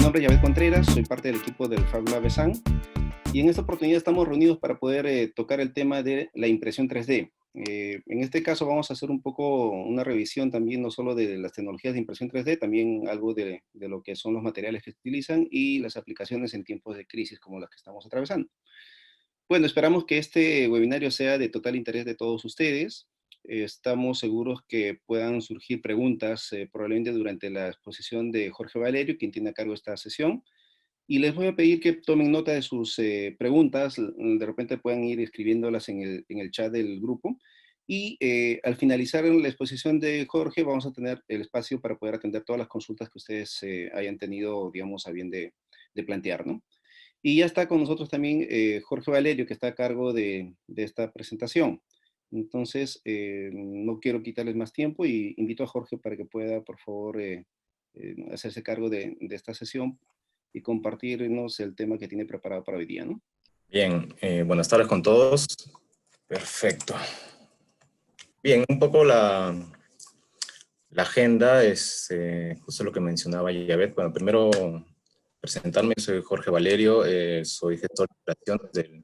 nombre es Yabet Contreras, soy parte del equipo del Fab Lab ESAN, y en esta oportunidad estamos reunidos para poder tocar el tema de la impresión 3D. En este caso vamos a hacer un poco una revisión también, no solo de las tecnologías de impresión 3D, también algo de lo que son los materiales que se utilizan y las aplicaciones en tiempos de crisis como las que estamos atravesando. Bueno, esperamos que este webinario sea de total interés de todos ustedes. Estamos seguros que puedan surgir preguntas probablemente durante la exposición de Jorge Valerio, quien tiene a cargo esta sesión. Y les voy a pedir que tomen nota de sus preguntas, de repente puedan ir escribiéndolas en el chat del grupo. Y al finalizar la exposición de Jorge, vamos a tener el espacio para poder atender todas las consultas que ustedes hayan tenido, digamos, a bien de plantear, ¿no? Y ya está con nosotros también Jorge Valerio, que está a cargo de esta presentación. Entonces, no quiero quitarles más tiempo y invito a Jorge para que pueda, por favor, hacerse cargo de esta sesión y compartirnos el tema que tiene preparado para hoy día, ¿no? Bien, buenas tardes con todos. Perfecto. Bien, un poco la agenda es justo lo que mencionaba Yabet. Bueno, primero presentarme, soy Jorge Valerio, soy gestor de operaciones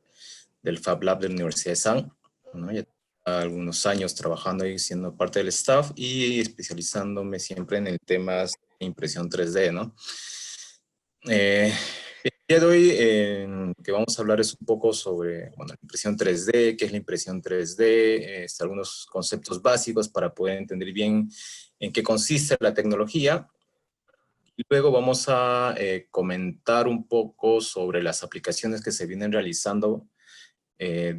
del Fab Lab de la Universidad de San, ¿no? Ya algunos años trabajando ahí, siendo parte del staff y especializándome siempre en el tema de impresión 3D, ¿no? El día de hoy que vamos a hablar es un poco sobre, bueno, la impresión 3D, qué es la impresión 3D, algunos conceptos básicos para poder entender bien en qué consiste la tecnología. Y luego vamos a comentar un poco sobre las aplicaciones que se vienen realizando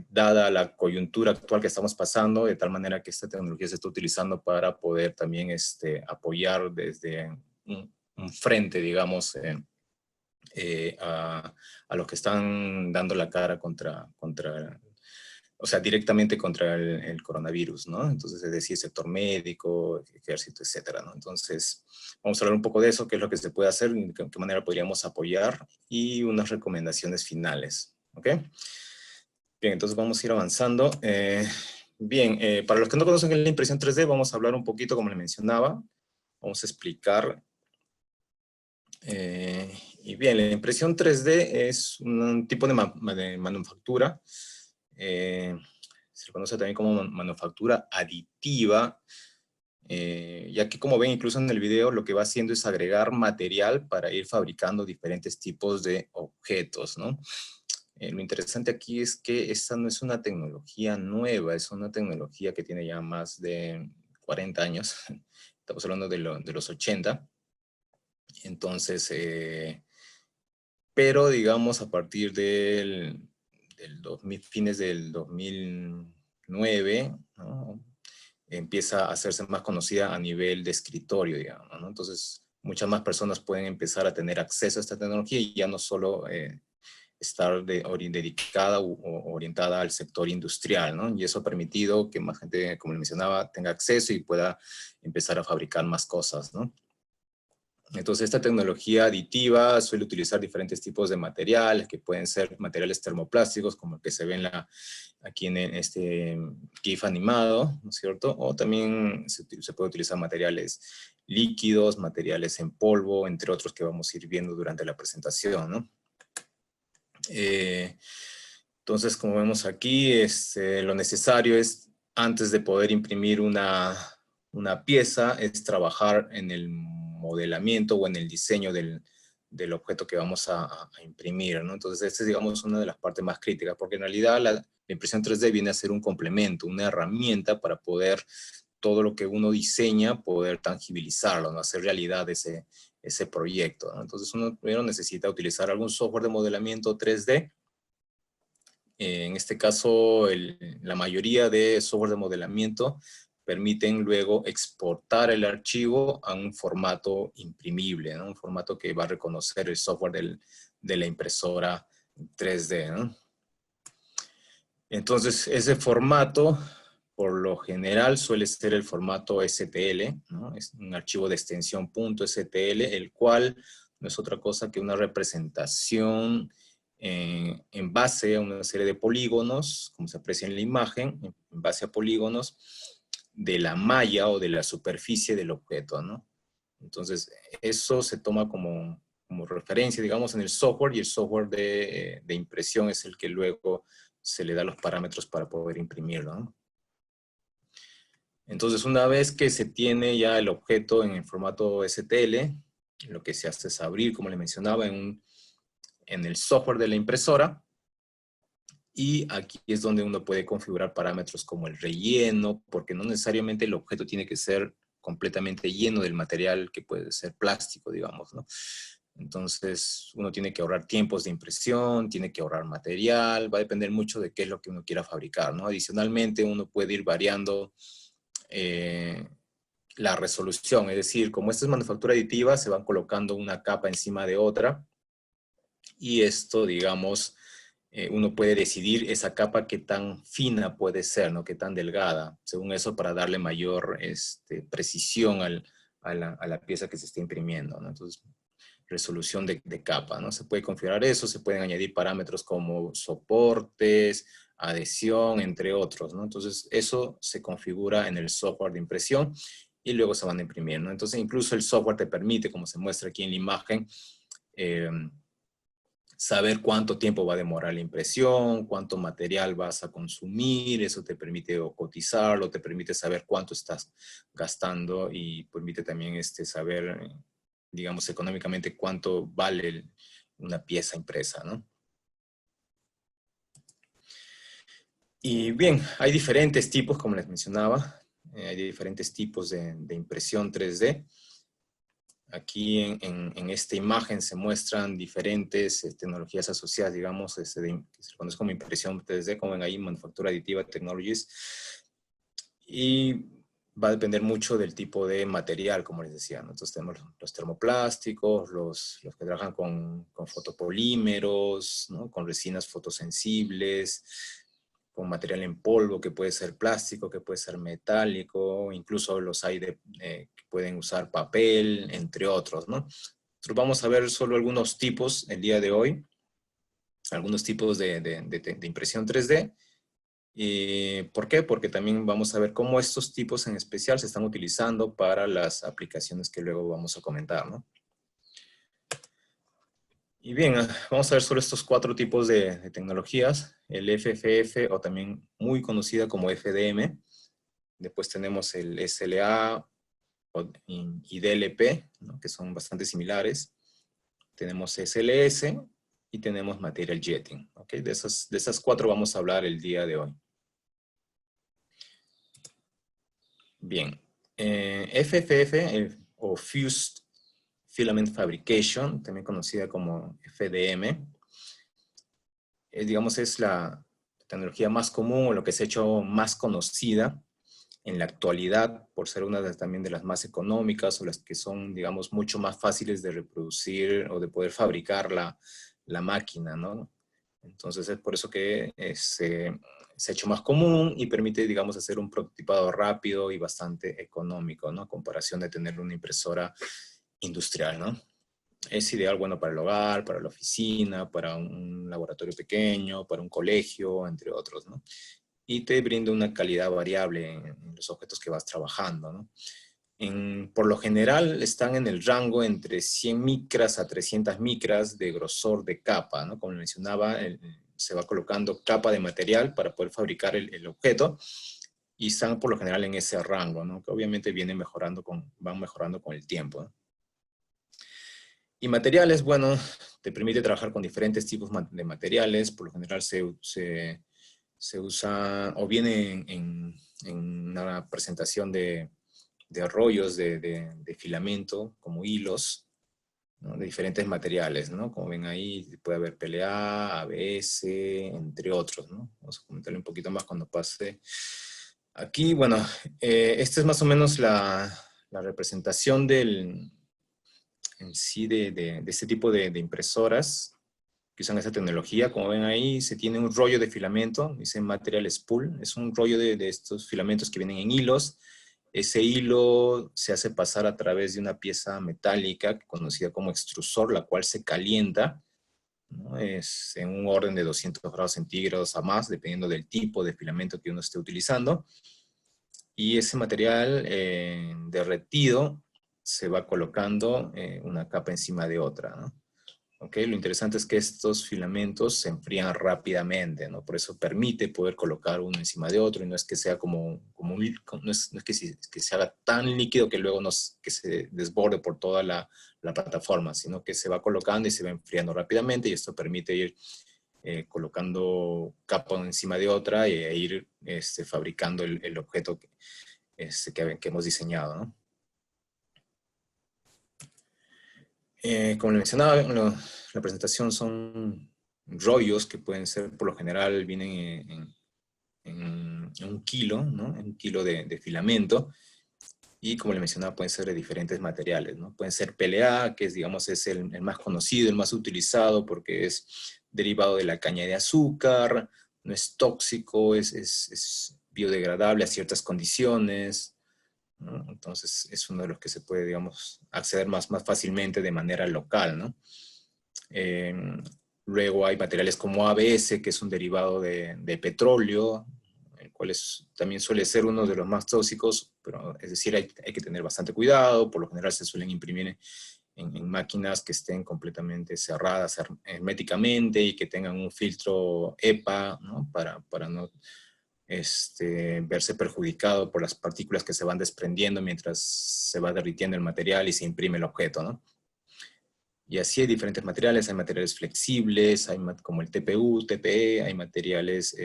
dada la coyuntura actual que estamos pasando, de tal manera que esta tecnología se está utilizando para poder también apoyar desde un frente, digamos, a los que están dando la cara o sea, directamente contra el coronavirus, ¿no? Entonces, es decir, sector médico, ejército, etcétera, ¿no? Entonces, vamos a hablar un poco de eso, qué es lo que se puede hacer, de qué manera podríamos apoyar y unas recomendaciones finales, ¿ok? Bien, entonces vamos a ir avanzando. Bien, para los que no conocen la impresión 3D, vamos a hablar un poquito, como les mencionaba, vamos a explicar. Y bien, la impresión 3D es un tipo de manufactura, se le conoce también como manufactura aditiva, ya que como ven incluso en el video, lo que va haciendo es agregar material para ir fabricando diferentes tipos de objetos, ¿no? Lo interesante aquí es que esta no es una tecnología nueva, es una tecnología que tiene ya más de 40 años, estamos hablando de los 80, entonces, pero digamos a partir del 2000, fines del 2009, ¿no? Empieza a hacerse más conocida a nivel de escritorio, digamos, ¿no? Entonces, muchas más personas pueden empezar a tener acceso a esta tecnología y ya no solo estar dedicada o orientada al sector industrial, ¿no? Y eso ha permitido que más gente, como le mencionaba, tenga acceso y pueda empezar a fabricar más cosas, ¿no? Entonces, esta tecnología aditiva suele utilizar diferentes tipos de materiales, que pueden ser materiales termoplásticos, como el que se ve aquí en este GIF animado, ¿no es cierto? O también se puede utilizar materiales líquidos, materiales en polvo, entre otros que vamos a ir viendo durante la presentación, ¿no? Entonces, como vemos aquí, lo necesario es, antes de poder imprimir una pieza, es trabajar en el modelamiento o en el diseño del objeto que vamos a imprimir, ¿no? Entonces, esta es, digamos, una de las partes más críticas, porque en realidad la impresión 3D viene a ser un complemento, una herramienta para poder, todo lo que uno diseña, poder tangibilizarlo, ¿no? Hacer realidad ese proyecto, ¿no? Entonces, uno primero necesita utilizar algún software de modelamiento 3D. En este caso, la mayoría de software de modelamiento permiten luego exportar el archivo a un formato imprimible, ¿no? Un formato que va a reconocer el software de la impresora 3D, ¿no? Entonces, ese formato, por lo general, suele ser el formato STL, ¿no? Es un archivo de extensión .stl, el cual no es otra cosa que una representación en base a una serie de polígonos, como se aprecia en la imagen, en base a polígonos de la malla o de la superficie del objeto, ¿no? Entonces, eso se toma como como referencia, digamos, en el software, y el software de impresión es el que luego se le da los parámetros para poder imprimirlo, ¿no? Entonces, una vez que se tiene ya el objeto en el formato STL, lo que se hace es abrir, como le mencionaba, en el software de la impresora, y aquí es donde uno puede configurar parámetros como el relleno, porque no necesariamente el objeto tiene que ser completamente lleno del material, que puede ser plástico, digamos, ¿no? Entonces, uno tiene que ahorrar tiempos de impresión, tiene que ahorrar material, va a depender mucho de qué es lo que uno quiera fabricar, ¿no? Adicionalmente, uno puede ir variando la resolución, es decir, como esta es manufactura aditiva, se van colocando una capa encima de otra, y esto, digamos, uno puede decidir esa capa qué tan fina puede ser, ¿no? Qué tan delgada, según eso, para darle mayor precisión a la pieza que se está imprimiendo, ¿no? Entonces, resolución de capa, ¿no? Se puede configurar eso, se pueden añadir parámetros como soportes, adhesión, entre otros, ¿no? Entonces, eso se configura en el software de impresión y luego se van a imprimir, ¿no? Entonces, incluso el software te permite, como se muestra aquí en la imagen, saber cuánto tiempo va a demorar la impresión, cuánto material vas a consumir, eso te permite cotizarlo, te permite saber cuánto estás gastando y permite también saber, digamos, económicamente cuánto vale una pieza impresa, ¿no? Y bien, hay diferentes tipos, como les mencionaba, hay diferentes tipos de impresión 3D. Aquí en esta imagen se muestran diferentes tecnologías asociadas, digamos, que se conoce como impresión 3D, como ven ahí, Manufactura Aditiva Technologies. Y va a depender mucho del tipo de material, como les decía, ¿no? Entonces tenemos los termoplásticos, los que trabajan con fotopolímeros, ¿no? Con resinas fotosensibles, con material en polvo que puede ser plástico, que puede ser metálico, incluso los hay que pueden usar papel, entre otros, ¿no? Nosotros vamos a ver solo algunos tipos el día de hoy, algunos tipos de impresión 3D. ¿Por qué? Porque también vamos a ver cómo estos tipos en especial se están utilizando para las aplicaciones que luego vamos a comentar, ¿no? Y bien, vamos a ver solo estos 4 tipos de tecnologías. El FFF, o también muy conocida como FDM. Después tenemos el SLA y DLP, ¿no? Que son bastante similares. Tenemos SLS y tenemos Material Jetting. ¿Okay? De esas 4 vamos a hablar el día de hoy. Bien, FFF o Fused Filament Fabrication, también conocida como FDM, digamos es la tecnología más común o lo que se ha hecho más conocida en la actualidad por ser una también de las más económicas o las que son, digamos, mucho más fáciles de reproducir o de poder fabricar la máquina, ¿no? Entonces es por eso que se ha hecho más común y permite, digamos, hacer un prototipado rápido y bastante económico, ¿no? A comparación de tener una impresora industrial, ¿no? Es ideal, bueno, para el hogar, para la oficina, para un laboratorio pequeño, para un colegio, entre otros, ¿no? Y te brinda una calidad variable en los objetos que vas trabajando, ¿no? Por lo general están en el rango entre 100 micras a 300 micras de grosor de capa, ¿no? Como mencionaba, se va colocando capa de material para poder fabricar el objeto y están por lo general en ese rango, ¿no? Que obviamente van mejorando con el tiempo, ¿no? Y materiales, bueno, te permite trabajar con diferentes tipos de materiales, por lo general se usa o viene en una presentación de rollos de filamento, como hilos, ¿no? De diferentes materiales, ¿no? Como ven ahí, puede haber PLA, ABS, entre otros, ¿no? Vamos a comentarle un poquito más cuando pase. Aquí, bueno, esta es más o menos la representación en sí de este tipo de impresoras que usan esta tecnología. Como ven ahí, se tiene un rollo de filamento, dice material spool, es un rollo de estos filamentos que vienen en hilos. Ese hilo se hace pasar a través de una pieza metálica conocida como extrusor, la cual se calienta, ¿no? Es en un orden de 200 grados centígrados a más, dependiendo del tipo de filamento que uno esté utilizando. Y ese material derretido se va colocando una capa encima de otra, ¿no? ¿Okay? Lo interesante es que estos filamentos se enfrían rápidamente, ¿no? Por eso permite poder colocar uno encima de otro, y no es que sea no es que se haga tan líquido que luego que se desborde por toda la plataforma, sino que se va colocando y se va enfriando rápidamente, y esto permite ir colocando capa encima de otra e ir fabricando el objeto que hemos diseñado, ¿no? Como le mencionaba, la presentación son rollos que pueden ser, por lo general, vienen en 1 kilo, ¿no? En 1 kilo de filamento. Y como le mencionaba, pueden ser de diferentes materiales, ¿no? Pueden ser PLA, que digamos, es el más conocido, el más utilizado, porque es derivado de la caña de azúcar, no es tóxico, es biodegradable a ciertas condiciones, ¿no? Entonces es uno de los que se puede, digamos, acceder más fácilmente de manera local, ¿no? Luego hay materiales como ABS, que es un derivado de petróleo, el cual también suele ser uno de los más tóxicos, pero es decir, hay que tener bastante cuidado. Por lo general se suelen imprimir en máquinas que estén completamente cerradas herméticamente y que tengan un filtro EPA, ¿no? Para no verse perjudicado por las partículas que se van desprendiendo mientras se va derritiendo el material y se imprime el objeto, ¿no? Y así hay diferentes materiales. Hay materiales flexibles, como el TPU, TPE, hay materiales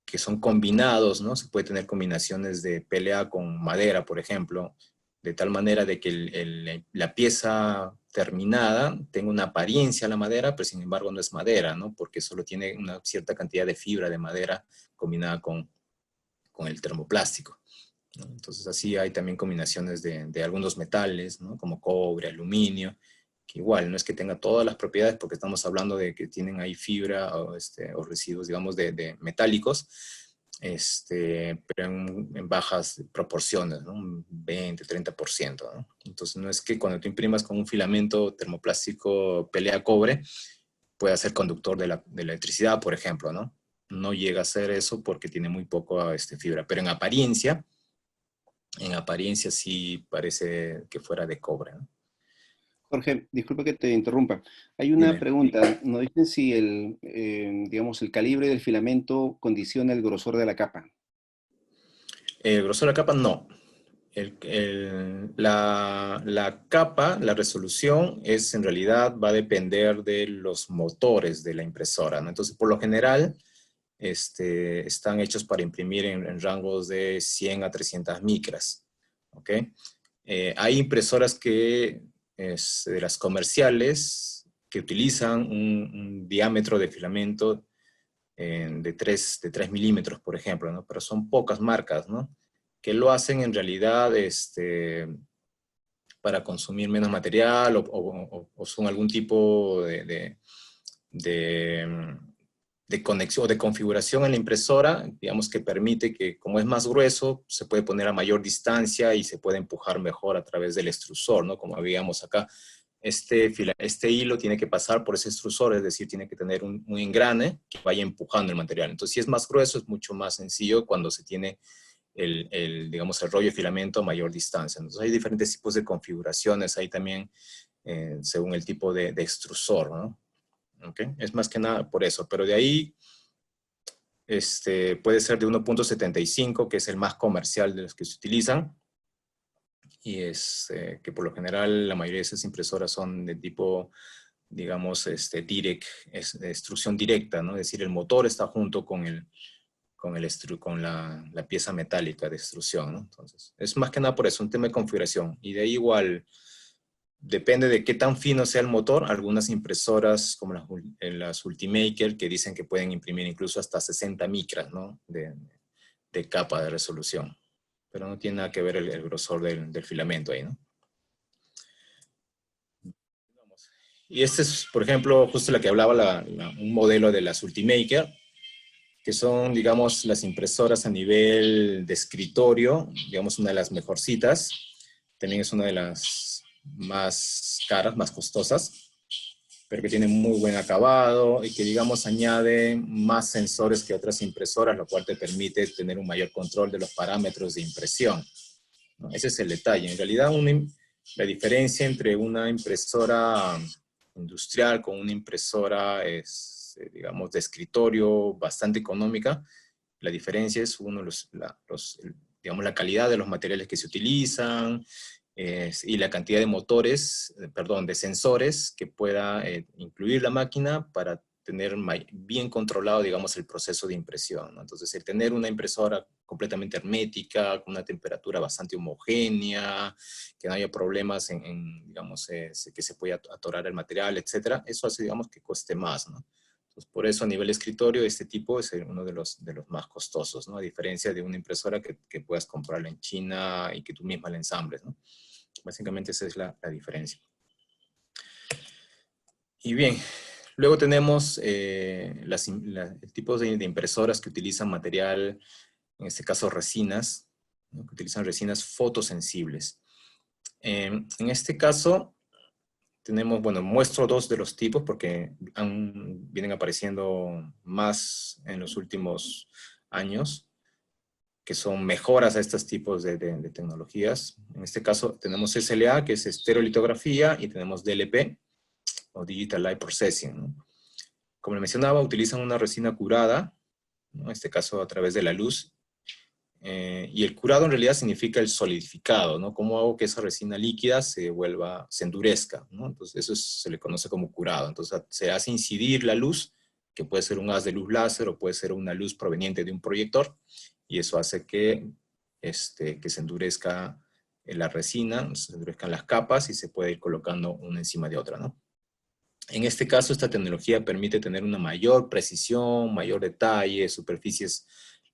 que son combinados, ¿no? Se puede tener combinaciones de PLA con madera, por ejemplo, de tal manera de que la pieza terminada tenga una apariencia a la madera, pero sin embargo no es madera, ¿no? Porque solo tiene una cierta cantidad de fibra de madera combinada con el termoplástico, ¿no? Entonces así hay también combinaciones de algunos metales, ¿no? Como cobre, aluminio, que igual no es que tenga todas las propiedades, porque estamos hablando de que tienen ahí fibra o residuos, digamos, de metálicos, pero en bajas proporciones, ¿no? Un 20, 30%, ¿no? Entonces no es que cuando tú imprimas con un filamento termoplástico PLA cobre, pueda ser conductor de la electricidad, por ejemplo, ¿no? No llega a ser eso porque tiene muy poco fibra, pero en apariencia sí parece que fuera de cobre, ¿no? Jorge, disculpa que te interrumpa. Hay una Dime. pregunta. Nos dicen si digamos, el calibre del filamento condiciona el grosor de la capa. El grosor de la capa, no. La capa, la resolución, en realidad va a depender de los motores de la impresora, ¿no? Entonces, por lo general, están hechos para imprimir en rangos de 100 a 300 micras, ¿ok? Hay impresoras de las comerciales que utilizan un diámetro de filamento de 3 milímetros, por ejemplo, ¿no? Pero son pocas marcas, ¿no? Que lo hacen en realidad para consumir menos material o son algún tipo de conexión o de configuración en la impresora, digamos, que permite que, como es más grueso, se puede poner a mayor distancia y se puede empujar mejor a través del extrusor, ¿no? Como veíamos acá. Este hilo tiene que pasar por ese extrusor, es decir, tiene que tener un engrane que vaya empujando el material. Entonces, si es más grueso, es mucho más sencillo cuando se tiene digamos, el rollo de filamento a mayor distancia. Entonces, hay diferentes tipos de configuraciones ahí también, según el tipo de extrusor, ¿no? ¿Okay? Es más que nada por eso, pero de ahí puede ser de 1.75, que es el más comercial de los que se utilizan, y que por lo general la mayoría de esas impresoras son de tipo, digamos, de extrusión directa, ¿no? Es decir, el motor está junto con la pieza metálica de extrusión, ¿no? Entonces, es más que nada por eso, un tema de configuración. Y de ahí igual, depende de qué tan fino sea el motor. Algunas impresoras, como las Ultimaker, que dicen que pueden imprimir incluso hasta 60 micras, ¿no? de capa de resolución. Pero no tiene nada que ver el grosor del filamento ahí, ¿no? Y este es, por ejemplo, justo la que hablaba, un modelo de las Ultimaker, que son, digamos, las impresoras a nivel de escritorio, digamos, una de las mejorcitas. También es una de las más caras, más costosas, pero que tiene muy buen acabado y que, digamos, añade más sensores que otras impresoras, lo cual te permite tener un mayor control de los parámetros de impresión, ¿no? Ese es el detalle. En realidad, la diferencia entre una impresora industrial con una impresora digamos, de escritorio bastante económica, la diferencia es digamos, la calidad de los materiales que se utilizan y la cantidad de motores, de sensores que pueda incluir la máquina para tener bien controlado, digamos, el proceso de impresión, ¿no? Entonces, el tener una impresora completamente hermética, con una temperatura bastante homogénea, que no haya problemas digamos, que se pueda atorar el material, etcétera, eso hace, digamos, que cueste más, ¿no? Entonces, por eso a nivel escritorio, este tipo es uno de los más costosos, ¿no? A diferencia de una impresora que puedas comprarla en China y que tú misma la ensambles, ¿no? Básicamente esa es la diferencia. Y bien, luego tenemos el tipo de impresoras que utilizan material, en este caso resinas, ¿no? Que utilizan resinas fotosensibles. En este caso, tenemos, bueno, muestro dos de los tipos porque vienen apareciendo más en los últimos años, que son mejoras a estos tipos de tecnologías. En este caso tenemos SLA, que es estereolitografía, y tenemos DLP, o Digital Light Processing, ¿no? Como le mencionaba, utilizan una resina curada, ¿no? En este caso a través de la luz. Y el curado en realidad significa el solidificado, ¿no? ¿Cómo hago que esa resina líquida se endurezca, ¿no? Entonces eso se le conoce como curado. Entonces se hace incidir la luz, que puede ser un haz de luz láser o puede ser una luz proveniente de un proyector, y eso hace que se endurezca la resina, se endurezcan las capas y se puede ir colocando una encima de otra, ¿no? En este caso, esta tecnología permite tener una mayor precisión, mayor detalle, superficies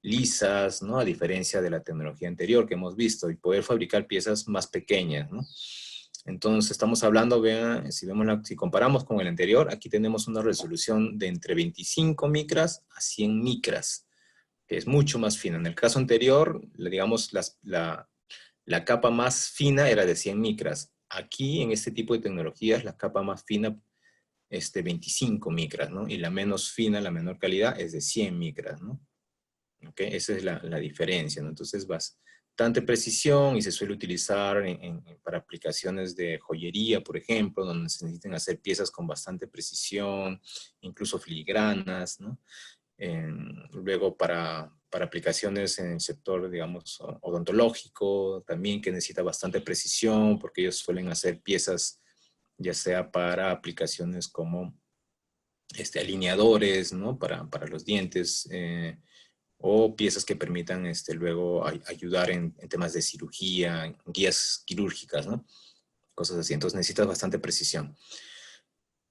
lisas, ¿no? A diferencia de la tecnología anterior que hemos visto, y poder fabricar piezas más pequeñas, ¿no? Entonces, estamos hablando, vean, si comparamos con el anterior, aquí tenemos una resolución de entre 25 micras a 100 micras, que es mucho más fina. En el caso anterior, digamos, la capa más fina era de 100 micras. Aquí, en este tipo de tecnologías, la capa más fina es de 25 micras, ¿no? Y la menos fina, la menor calidad, es de 100 micras, ¿no? ¿Okay? Esa es la diferencia, ¿no? Entonces, bastante precisión y se suele utilizar para aplicaciones de joyería, por ejemplo, donde se necesitan hacer piezas con bastante precisión, incluso filigranas, ¿no? Luego para aplicaciones en el sector, digamos, odontológico, también que necesita bastante precisión, porque ellos suelen hacer piezas ya sea para aplicaciones como alineadores, ¿no? Para los dientes, o piezas que permitan luego ayudar en temas de cirugía, en guías quirúrgicas, ¿no? Cosas así. Entonces necesitas bastante precisión.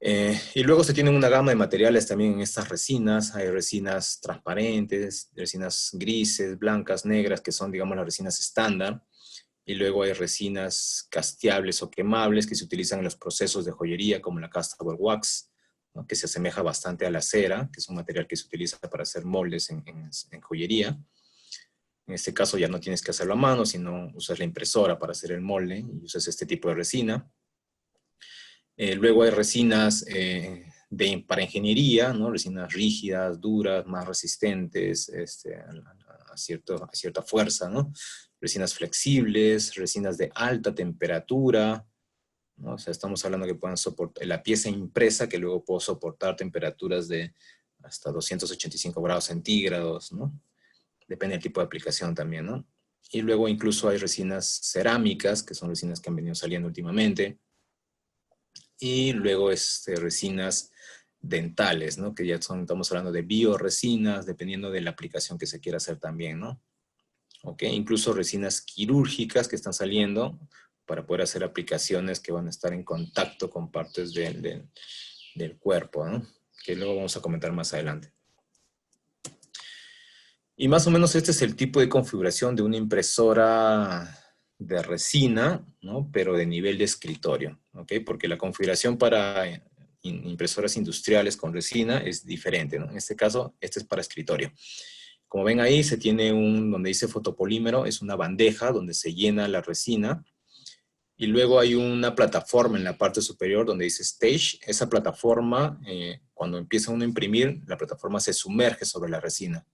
Y luego se tiene una gama de materiales también en estas resinas. Hay resinas transparentes, resinas grises, blancas, negras, que son, digamos, las resinas estándar. Y luego hay resinas casteables o quemables que se utilizan en los procesos de joyería, como la castable wax, ¿no? Que se asemeja bastante a la cera, que es un material que se utiliza para hacer moldes en joyería. En este caso ya no tienes que hacerlo a mano, sino usas la impresora para hacer el molde y usas este tipo de resina. Luego hay resinas para ingeniería, ¿no? Resinas rígidas, duras, más resistentes a cierta fuerza, ¿no? Resinas flexibles, resinas de alta temperatura, ¿no? O sea, estamos hablando que puedan soportar la pieza impresa, que luego puede soportar temperaturas de hasta 285 grados centígrados, ¿no? Depende del tipo de aplicación también, ¿no? Y luego incluso hay resinas cerámicas, que son resinas que han venido saliendo últimamente. Y luego resinas dentales, ¿no? Que ya estamos hablando de bioresinas, dependiendo de la aplicación que se quiera hacer también, ¿no? ¿Ok? Incluso resinas quirúrgicas que están saliendo para poder hacer aplicaciones que van a estar en contacto con partes del cuerpo, ¿no? Que luego vamos a comentar más adelante. Y más o menos este es el tipo de configuración de una impresora de resina, ¿no? Pero de nivel de escritorio, ¿ok? Porque la configuración para impresoras industriales con resina es diferente, ¿no? En este caso, este es para escritorio. Como ven ahí, se tiene donde dice fotopolímero, es una bandeja donde se llena la resina, y luego hay una plataforma en la parte superior donde dice Stage. Esa plataforma, cuando empieza uno a imprimir, la plataforma se sumerge sobre la resina.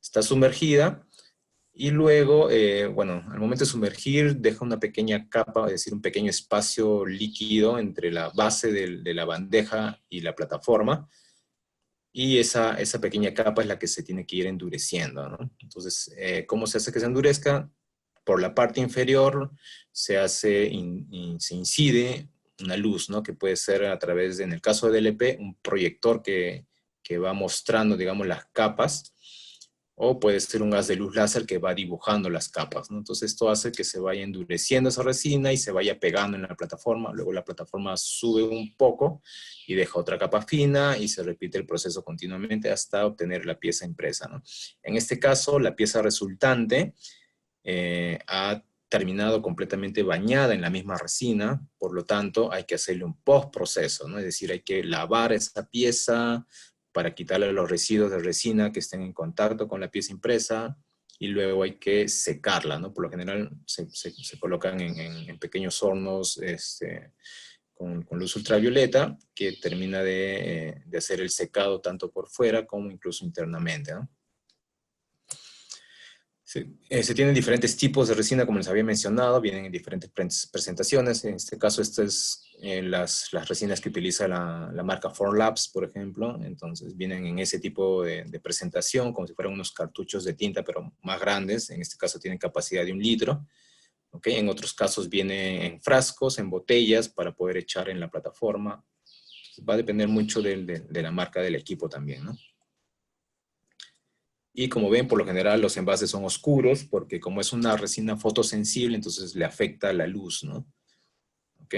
Está sumergida Y luego, bueno, al momento de sumergir, deja una pequeña capa, es decir, un pequeño espacio líquido entre la base de la bandeja y la plataforma, y esa pequeña capa es la que se tiene que ir endureciendo, ¿no? Entonces, ¿cómo se hace que se endurezca? Por la parte inferior se se incide una luz, ¿no? Que puede ser a través de, en el caso de DLP, un proyector que va mostrando, digamos, las capas, o puede ser un haz de luz láser que va dibujando las capas, ¿no? Entonces esto hace que se vaya endureciendo esa resina y se vaya pegando en la plataforma, luego la plataforma sube un poco y deja otra capa fina y se repite el proceso continuamente hasta obtener la pieza impresa, ¿no? En este caso, la pieza resultante ha terminado completamente bañada en la misma resina, por lo tanto hay que hacerle un postproceso, ¿no? Es decir, hay que lavar esa pieza para quitarle los residuos de resina que estén en contacto con la pieza impresa, y luego hay que secarla, ¿no? Por lo general se colocan en pequeños hornos con luz ultravioleta, que termina de hacer el secado tanto por fuera como incluso internamente, ¿no? Se tienen diferentes tipos de resina, como les había mencionado, vienen en diferentes presentaciones. En este caso, estas es las resinas que utiliza la marca Formlabs, por ejemplo. Entonces, vienen en ese tipo de presentación, como si fueran unos cartuchos de tinta, pero más grandes. En este caso, tienen capacidad de 1 litro. ¿Okay? En otros casos, viene en frascos, en botellas, para poder echar en la plataforma. Va a depender mucho de la marca del equipo también, ¿no? Y como ven, por lo general los envases son oscuros porque como es una resina fotosensible, entonces le afecta la luz, ¿no? ¿Ok?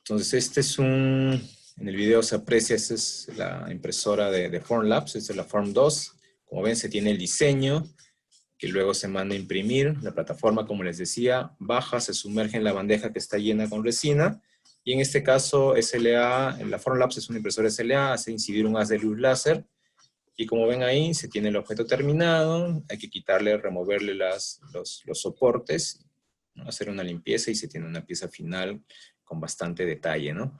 Entonces en el video se aprecia, esta es la impresora de Formlabs, esta es la Form 2. Como ven, se tiene el diseño, que luego se manda a imprimir. La plataforma, como les decía, baja, se sumerge en la bandeja que está llena con resina. Y en este caso, la Formlabs es una impresora SLA, hace incidir un haz de luz láser. Y como ven ahí, se tiene el objeto terminado, hay que quitarle, removerle los soportes, ¿no? Hacer una limpieza y se tiene una pieza final con bastante detalle, ¿no?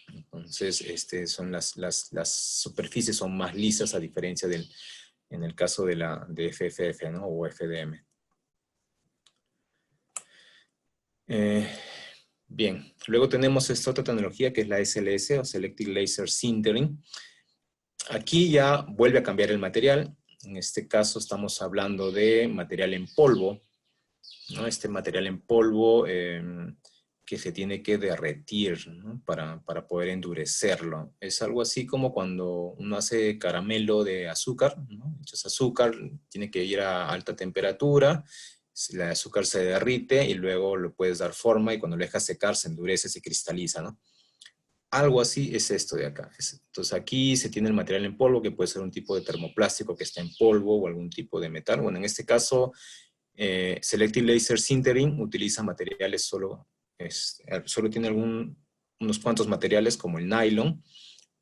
Entonces, las superficies son más lisas a diferencia en el caso de FFF, ¿no? O FDM. Bien, luego tenemos esta otra tecnología que es la SLS, o Selective Laser Sintering. Aquí ya vuelve a cambiar el material. En este caso estamos hablando de material en polvo, ¿no? Este material en polvo que se tiene que derretir, ¿no? para poder endurecerlo. Es algo así como cuando uno hace caramelo de azúcar, ¿no? Echas azúcar, tiene que ir a alta temperatura, el azúcar se derrite y luego lo puedes dar forma y cuando lo dejas secar se endurece, se cristaliza, ¿no? Algo así es esto de acá. Entonces aquí se tiene el material en polvo, que puede ser un tipo de termoplástico que está en polvo o algún tipo de metal. Bueno, en este caso, Selective Laser Sintering utiliza materiales solo tiene unos cuantos materiales como el nylon,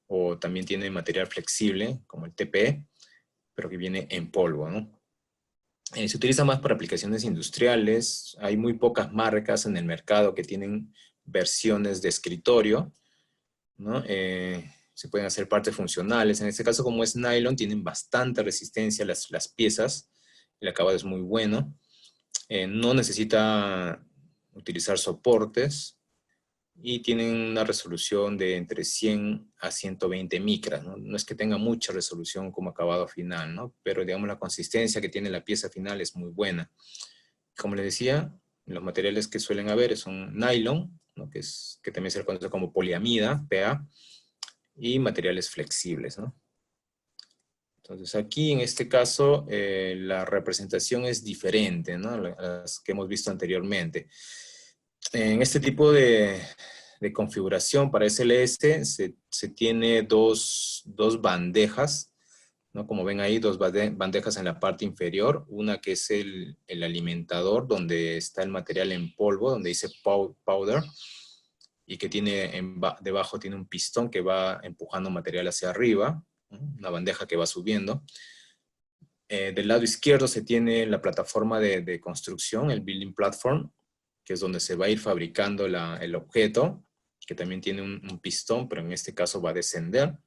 o también tiene material flexible como el TPE, pero que viene en polvo, ¿no? Se utiliza más para aplicaciones industriales. Hay muy pocas marcas en el mercado que tienen versiones de escritorio, ¿no? Se pueden hacer partes funcionales. En este caso, como es nylon, tienen bastante resistencia las piezas. El acabado es muy bueno. No necesita utilizar soportes y tienen una resolución de entre 100 a 120 micras, ¿no? No es que tenga mucha resolución como acabado final, ¿no? Pero digamos la consistencia que tiene la pieza final es muy buena. Como les decía, los materiales que suelen haber son nylon, ¿no? que también se le conoce como poliamida, PA, y materiales flexibles, ¿no? Entonces aquí en este caso la representación es diferente, ¿no? A las que hemos visto anteriormente. En este tipo de configuración para SLS se tiene dos bandejas, ¿no? Como ven ahí, dos bandejas en la parte inferior. Una que es el alimentador, donde está el material en polvo, donde dice powder, y que debajo tiene un pistón que va empujando material hacia arriba, ¿no? Una bandeja que va subiendo. Del lado izquierdo se tiene la plataforma de construcción, el building platform, que es donde se va a ir fabricando el objeto, que también tiene un pistón, pero en este caso va a descender.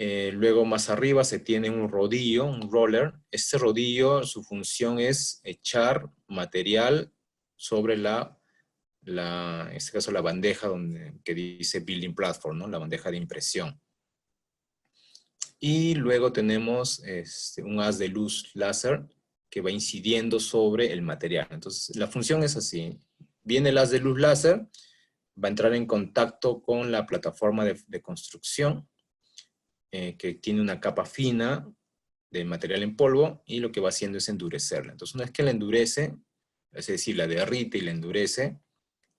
Luego más arriba se tiene un rodillo, un roller. Este rodillo, su función es echar material sobre en este caso la bandeja que dice Building Platform, ¿no? La bandeja de impresión. Y luego tenemos un haz de luz láser que va incidiendo sobre el material. Entonces la función es así. Viene el haz de luz láser, va a entrar en contacto con la plataforma de construcción, que tiene una capa fina de material en polvo, y lo que va haciendo es endurecerla. Entonces una vez que la endurece, es decir, la derrite y la endurece,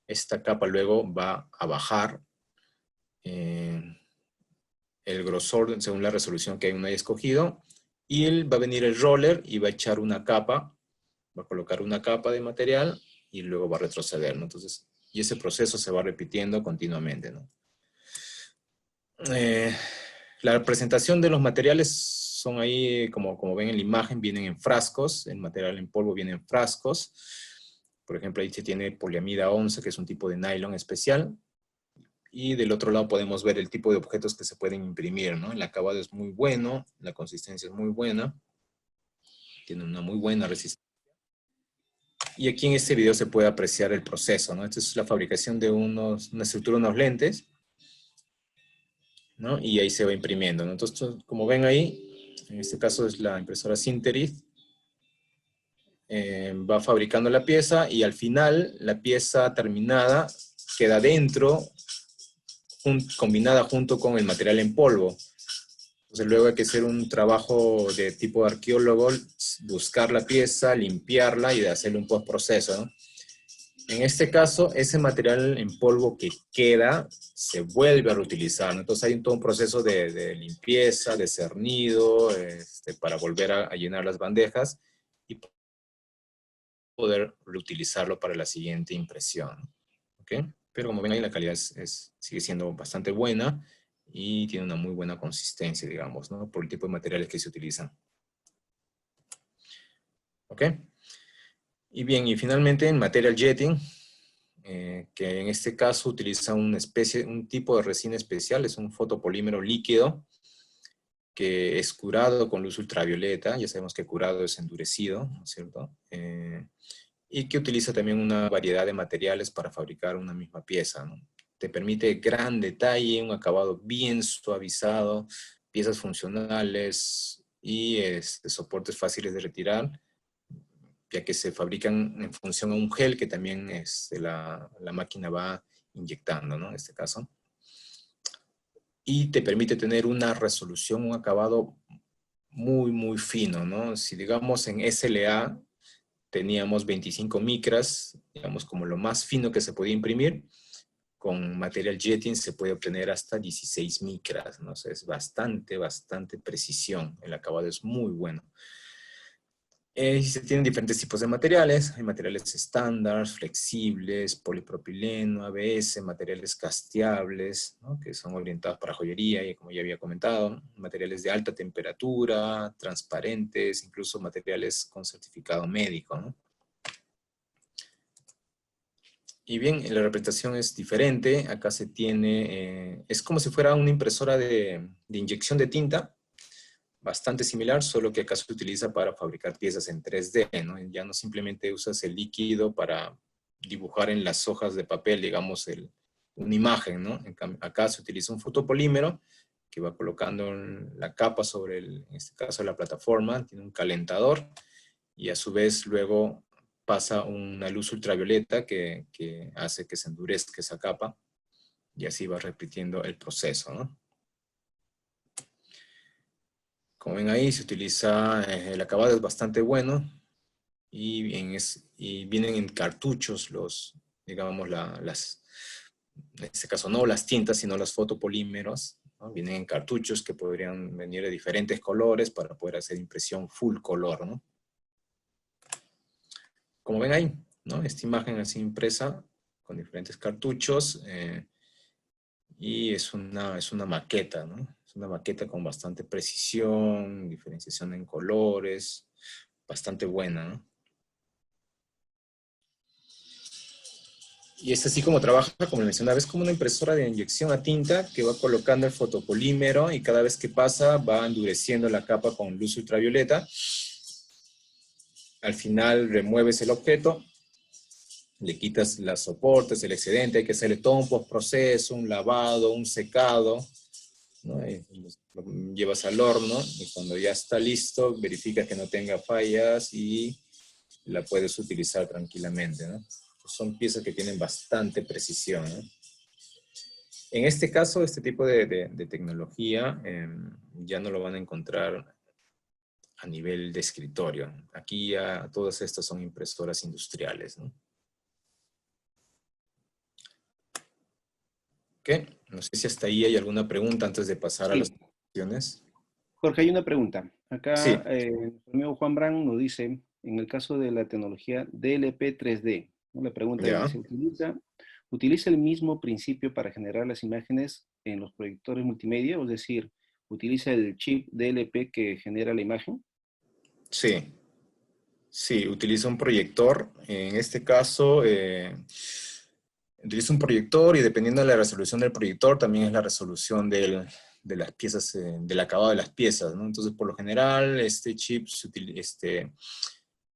esta capa luego va a bajar el grosor según la resolución que uno haya escogido, y va a venir el roller y va a echar una capa, va a colocar una capa de material y luego va a retroceder, ¿no? Entonces, y ese proceso se va repitiendo continuamente, ¿no? La presentación de los materiales son ahí, como ven en la imagen, vienen en frascos. El material en polvo viene en frascos. Por ejemplo, ahí se tiene poliamida 11, que es un tipo de nylon especial. Y del otro lado podemos ver el tipo de objetos que se pueden imprimir, ¿no? El acabado es muy bueno, la consistencia es muy buena, tiene una muy buena resistencia. Y aquí en este video se puede apreciar el proceso, ¿no? Esta es la fabricación de una estructura de unos lentes, ¿no? Y ahí se va imprimiendo, ¿no? Entonces, como ven ahí, en este caso es la impresora Sinterid, va fabricando la pieza y al final la pieza terminada queda dentro, combinada junto con el material en polvo. Entonces luego hay que hacer un trabajo de tipo arqueólogo, buscar la pieza, limpiarla y de hacerle un postproceso, ¿no? En este caso, ese material en polvo que queda se vuelve a reutilizar, ¿no? Entonces hay todo un proceso de limpieza, de cernido, para volver a llenar las bandejas y poder reutilizarlo para la siguiente impresión, ¿ok? Pero como ven ahí, la calidad sigue siendo bastante buena y tiene una muy buena consistencia, digamos, ¿no? Por el tipo de materiales que se utilizan. ¿Ok? Y bien, y finalmente en material jetting, que en este caso utiliza un tipo de resina especial, es un fotopolímero líquido que es curado con luz ultravioleta. Ya sabemos que curado es endurecido, ¿no es cierto? Y que utiliza también una variedad de materiales para fabricar una misma pieza, ¿no? Te permite gran detalle, un acabado bien suavizado, piezas funcionales y soportes fáciles de retirar, ya que se fabrican en función a un gel que también la máquina va inyectando, ¿no? En este caso. Y te permite tener una resolución, un acabado muy, muy fino, ¿no? Si digamos en SLA teníamos 25 micras, digamos como lo más fino que se podía imprimir, con material jetting se puede obtener hasta 16 micras, ¿no? O sea, es bastante, bastante precisión. El acabado es muy bueno. Se tienen diferentes tipos de materiales. Hay materiales estándar, flexibles, polipropileno, ABS, materiales casteables, ¿no? Que son orientados para joyería, y como ya había comentado, materiales de alta temperatura, transparentes, incluso materiales con certificado médico, ¿no? Y bien, la representación es diferente. Acá se tiene, es como si fuera una impresora de inyección de tinta, bastante similar, solo que acá se utiliza para fabricar piezas en 3D, ¿no? Ya no simplemente usas el líquido para dibujar en las hojas de papel, digamos, una imagen, ¿no? Acá se utiliza un fotopolímero que va colocando la capa sobre, en este caso, la plataforma, tiene un calentador, y a su vez luego pasa una luz ultravioleta que hace que se endurezca esa capa, y así va repitiendo el proceso, ¿no? Como ven ahí, se utiliza, el acabado es bastante bueno, y vienen en cartuchos digamos, en este caso no las tintas, sino los fotopolímeros, ¿no? Vienen en cartuchos que podrían venir de diferentes colores para poder hacer impresión full color, ¿no? Como ven ahí, ¿no? Esta imagen así impresa con diferentes cartuchos, y es una maqueta, ¿no? Es una maqueta con bastante precisión, diferenciación en colores, bastante buena, ¿no? Y es así como trabaja, como mencionaba, es como una impresora de inyección a tinta que va colocando el fotopolímero y cada vez que pasa va endureciendo la capa con luz ultravioleta. Al final remueves el objeto, le quitas los soportes, el excedente, hay que hacerle todo un postproceso, un lavado, un secado, ¿no? Y lo llevas al horno y cuando ya está listo, verificas que no tenga fallas y la puedes utilizar tranquilamente, ¿no? Son piezas que tienen bastante precisión, ¿no? En este caso, este tipo de tecnología ya no lo van a encontrar a nivel de escritorio. Aquí ya todas estas son impresoras industriales, ¿no? ¿Ok? No sé si hasta ahí hay alguna pregunta antes de pasar a las Sí, opciones. Jorge, hay una pregunta. Acá, Sí, nuestro amigo Juan Brand nos dice, en el caso de la tecnología DLP 3D, ¿no? La pregunta ya. dice, ¿utiliza el mismo principio para generar las imágenes en los proyectores multimedia? Es decir, ¿utiliza el chip DLP que genera la imagen? Sí, sí, utiliza un proyector. En este caso, utiliza un proyector y dependiendo de la resolución del proyector, también es la resolución de las piezas, del acabado de las piezas, ¿no? Entonces, por lo general, este chip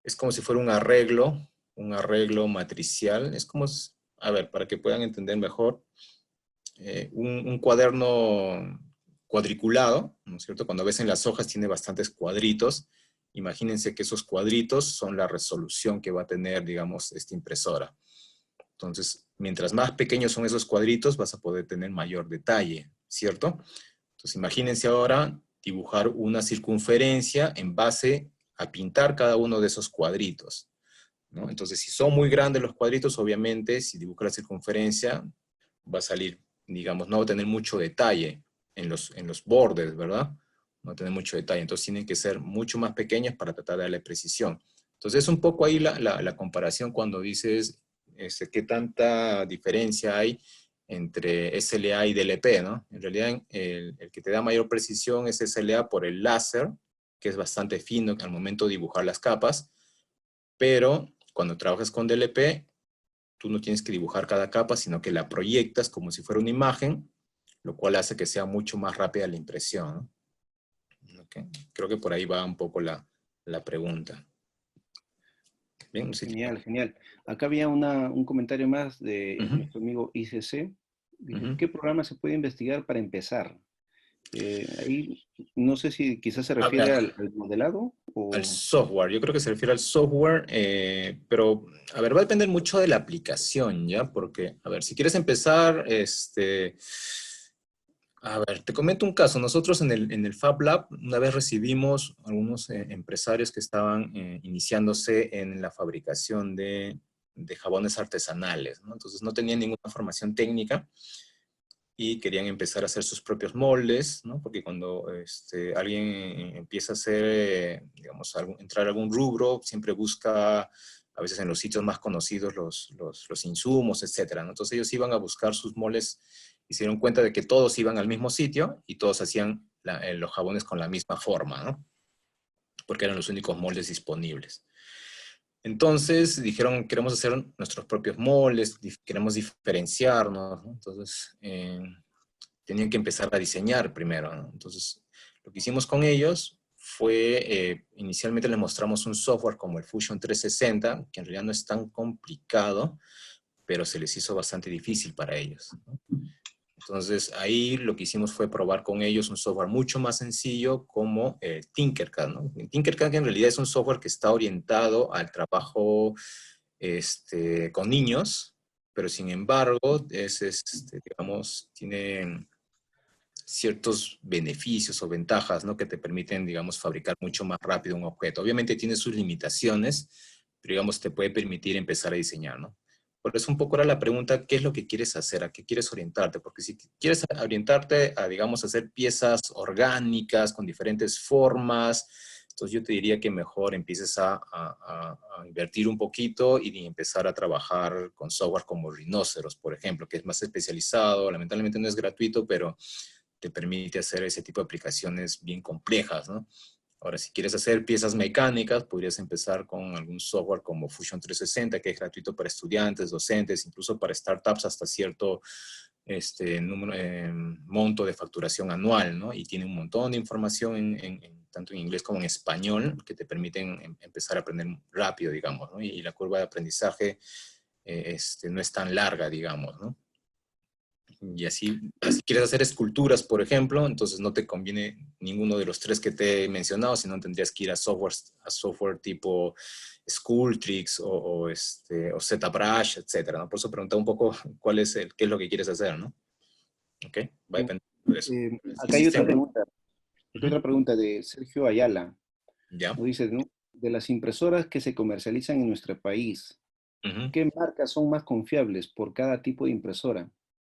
es como si fuera un arreglo matricial. Es como, a ver, para que puedan entender mejor, un cuaderno cuadriculado, ¿no es cierto? Cuando ves en las hojas tiene bastantes cuadritos. Imagínense que esos cuadritos son la resolución que va a tener, digamos, esta impresora. Entonces, mientras más pequeños son esos cuadritos, vas a poder tener mayor detalle, ¿cierto? Entonces, imagínense ahora dibujar una circunferencia en base a pintar cada uno de esos cuadritos, ¿no? Entonces, si son muy grandes los cuadritos, obviamente, si dibujas la circunferencia, va a salir, digamos, no va a tener mucho detalle en los bordes, ¿verdad? No va a tener mucho detalle. Entonces, tienen que ser mucho más pequeños para tratar de darle precisión. Entonces, es un poco ahí la comparación cuando dices qué tanta diferencia hay entre SLA y DLP, ¿no? En realidad, el que te da mayor precisión es SLA por el láser, que es bastante fino al momento de dibujar las capas, pero cuando trabajas con DLP, tú no tienes que dibujar cada capa, sino que la proyectas como si fuera una imagen, lo cual hace que sea mucho más rápida la impresión, ¿no? Okay. Creo que por ahí va un poco la pregunta. Bien, no sé qué. Genial, genial. Acá había un comentario más de Uh-huh, nuestro amigo ICC. Dice, uh-huh. ¿qué programa se puede investigar para empezar? Ahí no sé si quizás se A refiere ver, al modelado al o... software, yo creo que se refiere al software, pero, a ver, va a depender mucho de la aplicación, ¿ya? Porque, a ver, si quieres empezar, a ver, te comento un caso. Nosotros en el Fab Lab una vez recibimos algunos empresarios que estaban iniciándose en la fabricación de jabones artesanales, ¿no? Entonces no tenían ninguna formación técnica y querían empezar a hacer sus propios moldes, ¿no? Porque cuando alguien empieza a hacer, digamos, entrar a algún rubro, siempre busca a veces en los sitios más conocidos los insumos, etcétera, ¿no? Entonces ellos iban a buscar sus moldes y se dieron cuenta de que todos iban al mismo sitio y todos hacían los jabones con la misma forma, ¿no? Porque eran los únicos moldes disponibles. Entonces dijeron, queremos hacer nuestros propios moldes, queremos diferenciarnos, ¿no? Entonces tenían que empezar a diseñar primero, ¿no? Entonces lo que hicimos con ellos fue, inicialmente les mostramos un software como el Fusion 360, que en realidad no es tan complicado, pero se les hizo bastante difícil para ellos, ¿no? Entonces ahí lo que hicimos fue probar con ellos un software mucho más sencillo como Tinkercad, ¿no? Tinkercad en realidad es un software que está orientado al trabajo con niños, pero sin embargo digamos, tiene ciertos beneficios o ventajas, ¿no? Que te permiten, digamos, fabricar mucho más rápido un objeto. Obviamente tiene sus limitaciones, pero digamos, te puede permitir empezar a diseñar, ¿no? Por eso un poco era la pregunta, ¿qué es lo que quieres hacer? ¿A qué quieres orientarte? Porque si quieres orientarte a, digamos, hacer piezas orgánicas con diferentes formas, entonces yo te diría que mejor empieces a invertir un poquito y empezar a trabajar con software como Rhinoceros, por ejemplo, que es más especializado, lamentablemente no es gratuito, pero te permite hacer ese tipo de aplicaciones bien complejas, ¿no? Ahora, si quieres hacer piezas mecánicas, podrías empezar con algún software como Fusion 360, que es gratuito para estudiantes, docentes, incluso para startups hasta cierto monto de facturación anual, ¿no? Y tiene un montón de información tanto en inglés como en español que te permiten empezar a aprender rápido, digamos, ¿no? Y la curva de aprendizaje no es tan larga, digamos, ¿no? Y así, si quieres hacer esculturas, por ejemplo, entonces no te conviene ninguno de los tres que te he mencionado, sino tendrías que ir a software tipo Sculptrix o ZBrush, etcétera, ¿no? Por eso preguntaba un poco qué es lo que quieres hacer, ¿no? ¿Ok? Va a Bien. depender de eso. Acá hay otra pregunta. Hay Ujú. otra pregunta de Sergio Ayala. Ya. Nos dice, ¿no? De las impresoras que se comercializan en nuestro país, Ujú. ¿qué marcas son más confiables por cada tipo de impresora?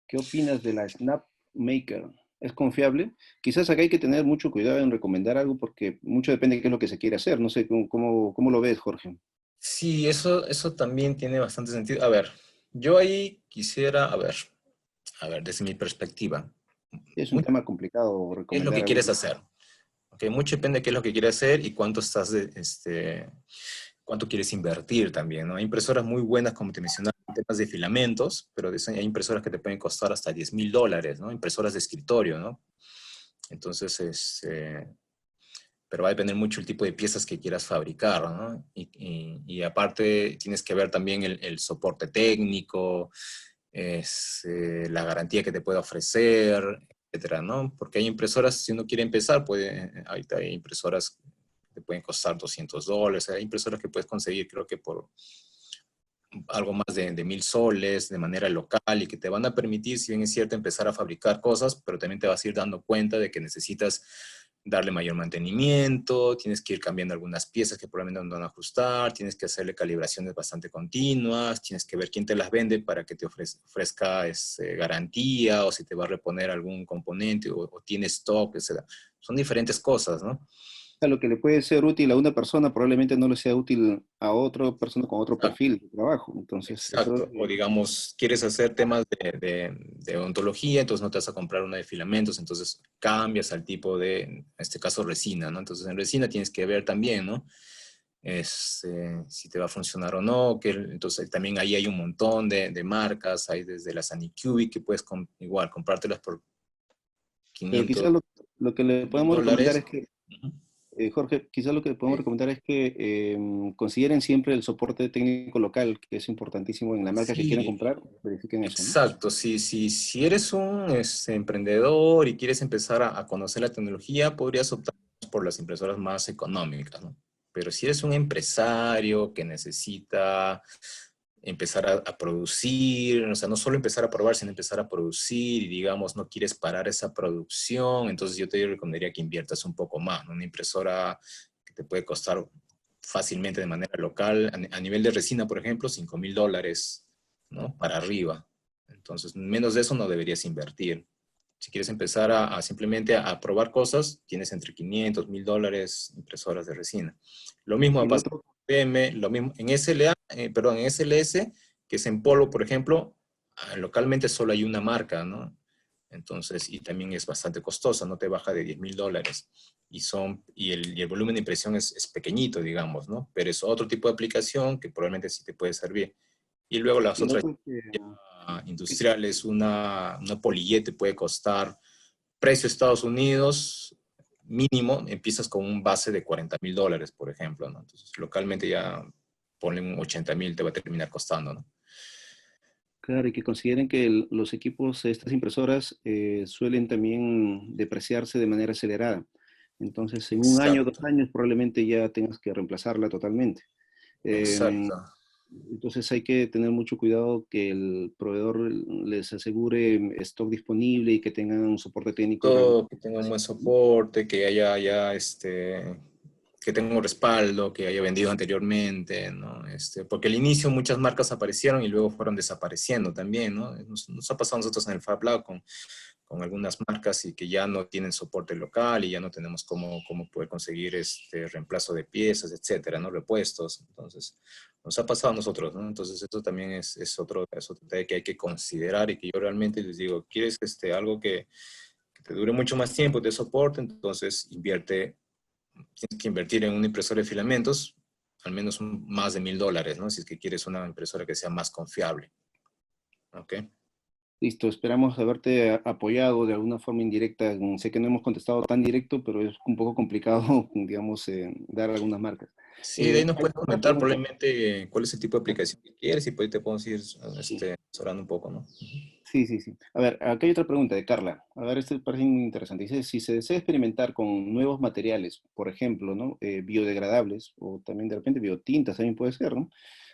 ¿Qué opinas de la SnapMaker? ¿Es confiable? Quizás acá hay que tener mucho cuidado en recomendar algo porque mucho depende de qué es lo que se quiere hacer. No sé cómo lo ves, Jorge. Sí, eso también tiene bastante sentido. A ver, yo ahí quisiera, a ver, desde mi perspectiva, Es un mucho tema complicado qué es lo recomendar que algo. quieres hacer. Ok, mucho depende de qué es lo que quieres hacer y cuánto quieres invertir también, ¿no? Hay impresoras muy buenas, como te mencionaba, en temas de filamentos, pero hay impresoras que te pueden costar hasta $10,000, ¿no? Impresoras de escritorio, ¿no? Entonces, pero va a depender mucho el tipo de piezas que quieras fabricar, ¿no? Y aparte tienes que ver también el soporte técnico, la garantía que te puede ofrecer, etcétera, ¿no? Porque hay impresoras, si uno quiere empezar, ahorita hay impresoras que te pueden costar $200, hay impresoras que puedes conseguir, creo que por algo más de 1,000 soles de manera local y que te van a permitir, si bien es cierto, empezar a fabricar cosas, pero también te vas a ir dando cuenta de que necesitas darle mayor mantenimiento, tienes que ir cambiando algunas piezas que probablemente no van a ajustar, tienes que hacerle calibraciones bastante continuas, tienes que ver quién te las vende para que te ofrezca garantía o si te va a reponer algún componente o tiene stock, etc. Son diferentes cosas, ¿no? Sea, lo que le puede ser útil a una persona probablemente no le sea útil a otra persona con otro perfil de trabajo. Entonces, eso Exacto, o digamos, quieres hacer temas de odontología, entonces no te vas a comprar una de filamentos, entonces cambias al tipo en este caso, resina, ¿no? Entonces en resina tienes que ver también, ¿no? Si te va a funcionar o no, entonces también ahí hay un montón de marcas, hay desde las Anycubic que puedes igual comprártelas por pero 500 quizás lo que le podemos recomendar dólares. es que, Ujú. Jorge, quizás lo que le podemos recomendar es que consideren siempre el soporte técnico local, que es importantísimo en la marca que quieran Sí, comprar, verifiquen eso, ¿no? exacto, si eres un emprendedor y quieres empezar a conocer la tecnología, podrías optar por las impresoras más económicas, ¿no? Pero si eres un empresario que necesita empezar a producir, o sea, no solo empezar a probar, sino empezar a producir y digamos, no quieres parar esa producción, entonces yo te recomendaría que inviertas un poco más, ¿no? Una impresora que te puede costar fácilmente de manera local, a nivel de resina, por ejemplo, $5,000, ¿no? Para arriba. Entonces, menos de eso no deberías invertir. Si quieres empezar simplemente a probar cosas, tienes entre 500, $1,000 impresoras de resina. Lo mismo Y lo pasa otro, en PM, lo mismo en perdón, en SLS, que es en polvo, por ejemplo, localmente solo hay una marca, ¿no? Entonces, y también es bastante costosa, no te baja de $10,000. Y el volumen de impresión es pequeñito, digamos, ¿no? Pero es otro tipo de aplicación que probablemente sí te puede servir. Y luego las y lo otras otro que- industriales, una polillete te puede costar, precio Estados Unidos, mínimo, empiezas con un base de $40,000, por ejemplo, ¿no? Entonces, localmente ya ponle un 80,000, te va a terminar costando, ¿no? claro, y que consideren que los equipos, estas impresoras, suelen también depreciarse de manera acelerada. Entonces, en un año, dos Exacto, años, probablemente ya tengas que reemplazarla totalmente. Em, exacto. entonces hay que tener mucho cuidado que el proveedor les asegure stock disponible y que tengan un soporte técnico realmente Todo, que tenga un buen capacitado, ¿no? soporte, que haya ya que tenga un respaldo, que haya vendido anteriormente, ¿no? Porque al inicio muchas marcas aparecieron y luego fueron desapareciendo también, ¿no? Nos ha pasado a nosotros en el Fab Lab con algunas marcas y que ya no tienen soporte local y ya no tenemos cómo poder conseguir reemplazo de piezas, etcétera, ¿no? Repuestos. Entonces, nos ha pasado a nosotros, ¿no? Entonces, eso también es otro detalle que hay que considerar y que yo realmente les digo, ¿quieres algo que te dure mucho más tiempo, te soporte? Entonces, invierte tienes que invertir en una impresora de filamentos, al menos más de $1000, ¿no? Si es que quieres una impresora que sea más confiable. ¿Ok? Listo, esperamos haberte apoyado de alguna forma indirecta. Sé que no hemos contestado tan directo, pero es un poco complicado, digamos, dar algunas marcas. Sí, de ahí nos Hay puedes otra comentar pregunta. probablemente cuál es el tipo de aplicación que quieres y por ahí te podemos ir Sí, asesorando un poco, ¿no? sí, sí, sí. A ver, acá hay otra pregunta de Carla. A ver, esto parece muy interesante. Dice, si se desea experimentar con nuevos materiales, por ejemplo, ¿no? Biodegradables o también de repente biotintas también puede ser, ¿no?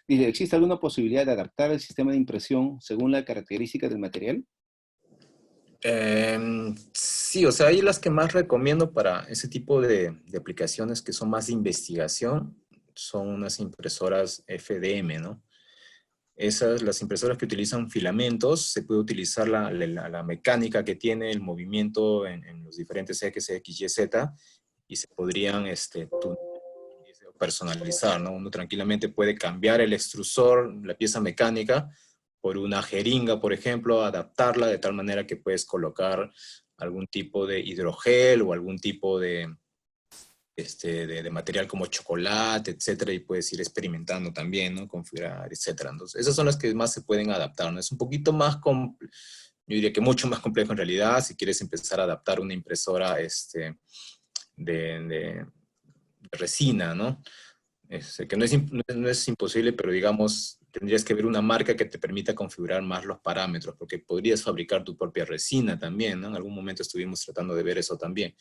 Dice, ¿existe alguna posibilidad de adaptar el sistema de impresión según la característica del material? Sí, o sea, hay las que más recomiendo para ese tipo de aplicaciones que son más de investigación, son unas impresoras FDM, ¿no? Esas, las impresoras que utilizan filamentos, se puede utilizar la mecánica que tiene el movimiento en los diferentes X, X, Y, Z, y se podrían personalizar, ¿no? Uno tranquilamente puede cambiar el extrusor, la pieza mecánica, por una jeringa, por ejemplo, adaptarla de tal manera que puedes colocar algún tipo de hidrogel o algún tipo de material como chocolate, etcétera, y puedes ir experimentando también, ¿no? Configurar, etcétera. Entonces, esas son las que más se pueden adaptar, ¿no? Es un poquito más, yo diría que mucho más complejo en realidad, si quieres empezar a adaptar una impresora de resina, ¿no? Que no es imposible, pero digamos, tendrías que ver una marca que te permita configurar más los parámetros, porque podrías fabricar tu propia resina también, ¿no? En algún momento estuvimos tratando de ver eso también.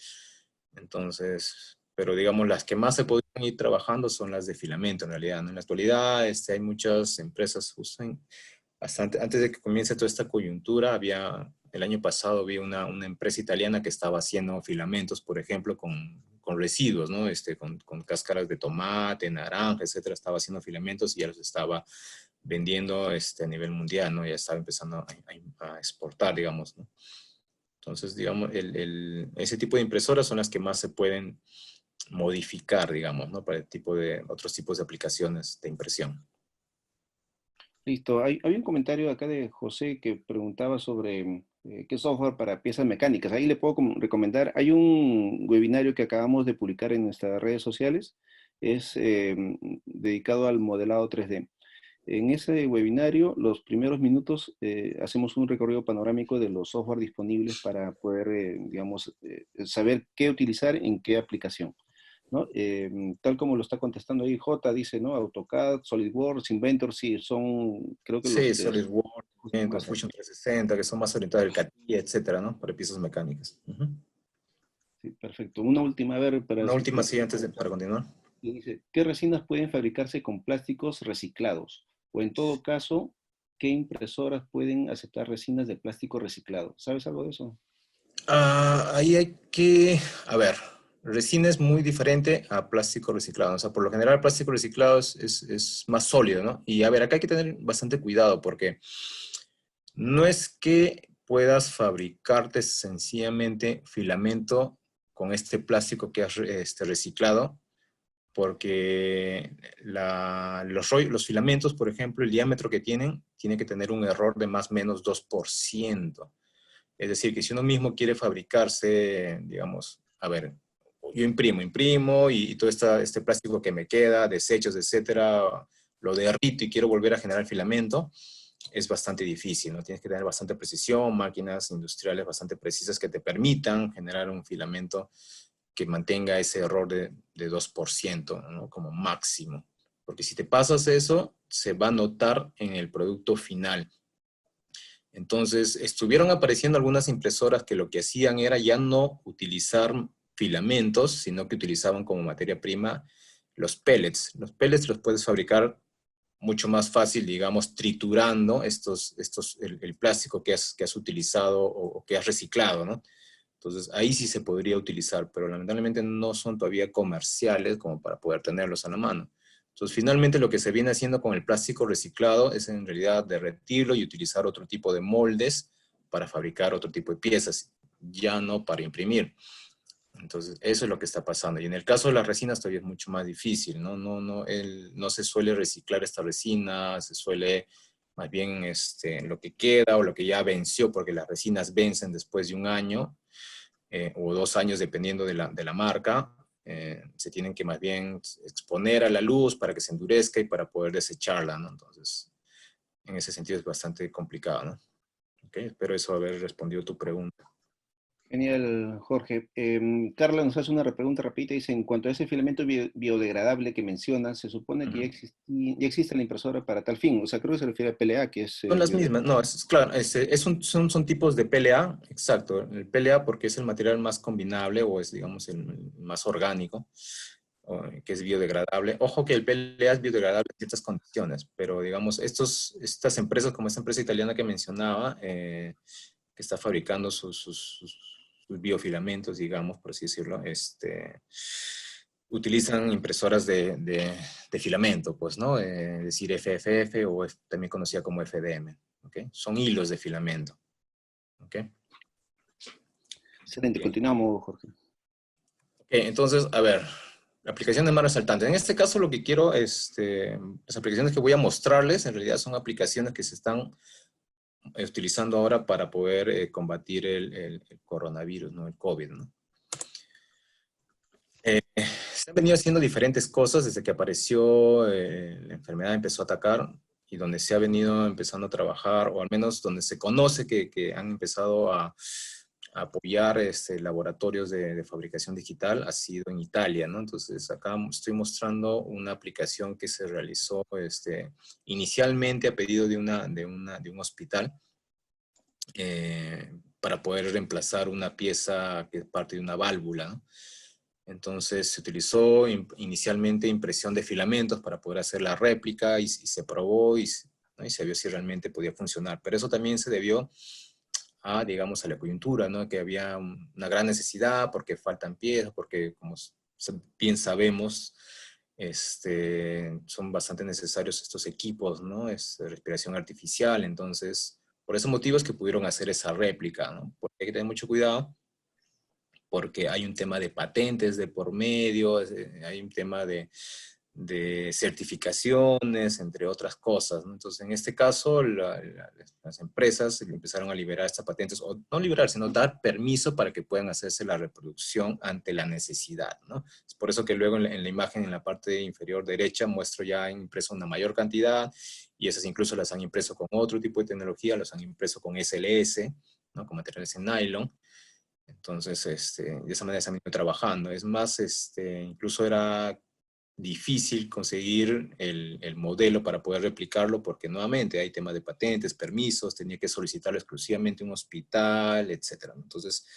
Entonces, pero digamos, las que más se podrían ir trabajando son las de filamento en realidad, ¿no? En la actualidad hay muchas empresas, justo bastante, antes de que comience toda esta coyuntura, el año pasado había una empresa italiana que estaba haciendo filamentos, por ejemplo, con residuos, ¿no? Con cáscaras de tomate, naranja, etcétera, estaba haciendo filamentos y ya los estaba vendiendo a nivel mundial, ¿no? Ya estaba empezando a exportar, digamos, ¿no? Entonces, digamos, ese tipo de impresoras son las que más se pueden modificar, digamos, ¿no? Para otros tipos de aplicaciones de impresión. Listo. Hay un comentario acá de José que preguntaba sobre qué software para piezas mecánicas. Ahí le puedo recomendar. Hay un webinario que acabamos de publicar en nuestras redes sociales. Es dedicado al modelado 3D. En ese webinario, los primeros minutos, hacemos un recorrido panorámico de los software disponibles para poder, digamos, saber qué utilizar en qué aplicación, ¿no? Tal como lo está contestando ahí J, dice, ¿no? AutoCAD, SolidWorks, Inventor, sí, son, creo que Sí, los que SolidWorks, más hay. Fusion 360, que son más orientados al CATIA, etcétera, ¿no? Para piezas mecánicas. Ujú. Sí, perfecto. Una última, a ver, para Una si última, sí, para continuar. dice, ¿qué resinas pueden fabricarse con plásticos reciclados? O en todo caso, ¿qué impresoras pueden aceptar resinas de plástico reciclado? ¿Sabes algo de eso? Ahí hay que, a ver, resina es muy diferente a plástico reciclado. O sea, por lo general, el plástico reciclado es más sólido, ¿no? Y a ver, acá hay que tener bastante cuidado porque no es que puedas fabricarte sencillamente filamento con este plástico que has reciclado, porque los filamentos, por ejemplo, el diámetro que tienen, tiene que tener un error de más o menos 2%. Es decir, que si uno mismo quiere fabricarse, digamos, a ver, yo imprimo y todo este plástico que me queda, desechos, etcétera, lo derrito y quiero volver a generar filamento, es bastante difícil, ¿no? Tienes que tener bastante precisión, máquinas industriales bastante precisas que te permitan generar un filamento que mantenga ese error de 2%, ¿no? Como máximo. Porque si te pasas eso, se va a notar en el producto final. Entonces, estuvieron apareciendo algunas impresoras que lo que hacían era ya no utilizar filamentos, sino que utilizaban como materia prima los pellets. Los pellets los puedes fabricar mucho más fácil, digamos, triturando el plástico que has utilizado o que has reciclado, ¿no? Entonces, ahí sí se podría utilizar, pero lamentablemente no son todavía comerciales como para poder tenerlos a la mano. Entonces, finalmente lo que se viene haciendo con el plástico reciclado es en realidad derretirlo y utilizar otro tipo de moldes para fabricar otro tipo de piezas, ya no para imprimir. Entonces, eso es lo que está pasando. Y en el caso de las resinas todavía es mucho más difícil, ¿no? No se suele reciclar esta resina, se suele más bien lo que queda o lo que ya venció, porque las resinas vencen después de un año o 2 años dependiendo de la marca, se tienen que más bien exponer a la luz para que se endurezca y para poder desecharla, ¿no? Entonces, en ese sentido es bastante complicado, ¿no? Okay, espero eso haber respondido tu pregunta. Genial, Jorge. Carla nos hace una pregunta rapidita. Dice, en cuanto a ese filamento biodegradable que mencionas, se supone que ya existe la impresora para tal fin. O sea, creo que se refiere a PLA, que es Son las mismas, no, claro, son tipos de PLA, exacto. El PLA porque es el material más combinable o es, digamos, el más orgánico, que es biodegradable. Ojo que el PLA es biodegradable en ciertas condiciones, pero digamos, estas empresas, como esta empresa italiana que mencionaba, que está fabricando sus biofilamentos, digamos, por así decirlo, utilizan impresoras de filamento, pues, ¿no? Es decir, FFF o también conocida como FDM, ¿ok? Son hilos de filamento, ¿ok? excelente. Bien. Continuamos, Jorge. Ok, entonces, a ver, aplicaciones más resaltantes. En este caso lo que quiero, las aplicaciones que voy a mostrarles, en realidad son aplicaciones que se están utilizando ahora para poder combatir el coronavirus, ¿no? El COVID, ¿no? Se han venido haciendo diferentes cosas desde que apareció, la enfermedad empezó a atacar y donde se ha venido empezando a trabajar, o al menos donde se conoce que han empezado a apoyar laboratorios de fabricación digital, ha sido en Italia, ¿no? Entonces acá estoy mostrando una aplicación que se realizó inicialmente a pedido de un hospital, para poder reemplazar una pieza que es parte de una válvula, ¿no? Entonces se utilizó inicialmente impresión de filamentos para poder hacer la réplica y se probó ¿no? Y se vio si realmente podía funcionar. Pero eso también se debió a, digamos, a la coyuntura, ¿no? Que había una gran necesidad porque faltan piezas, porque como bien sabemos, son bastante necesarios estos equipos, ¿no? Es respiración artificial, entonces, por esos motivos que pudieron hacer esa réplica, ¿no? Porque hay que tener mucho cuidado porque hay un tema de patentes de por medio, hay un tema de certificaciones, entre otras cosas, ¿no? Entonces, en este caso, las empresas empezaron a liberar estas patentes, o no liberar, sino dar permiso para que puedan hacerse la reproducción ante la necesidad, ¿no? Es por eso que luego en la imagen, en la parte inferior derecha, muestro ya impreso una mayor cantidad, y esas incluso las han impreso con otro tipo de tecnología, las han impreso con SLS, ¿no? Con materiales en nylon. Entonces, de esa manera se han ido trabajando. Es más, incluso era difícil conseguir el modelo para poder replicarlo porque nuevamente hay temas de patentes, permisos, tenía que solicitarlo exclusivamente un hospital, etc. Entonces,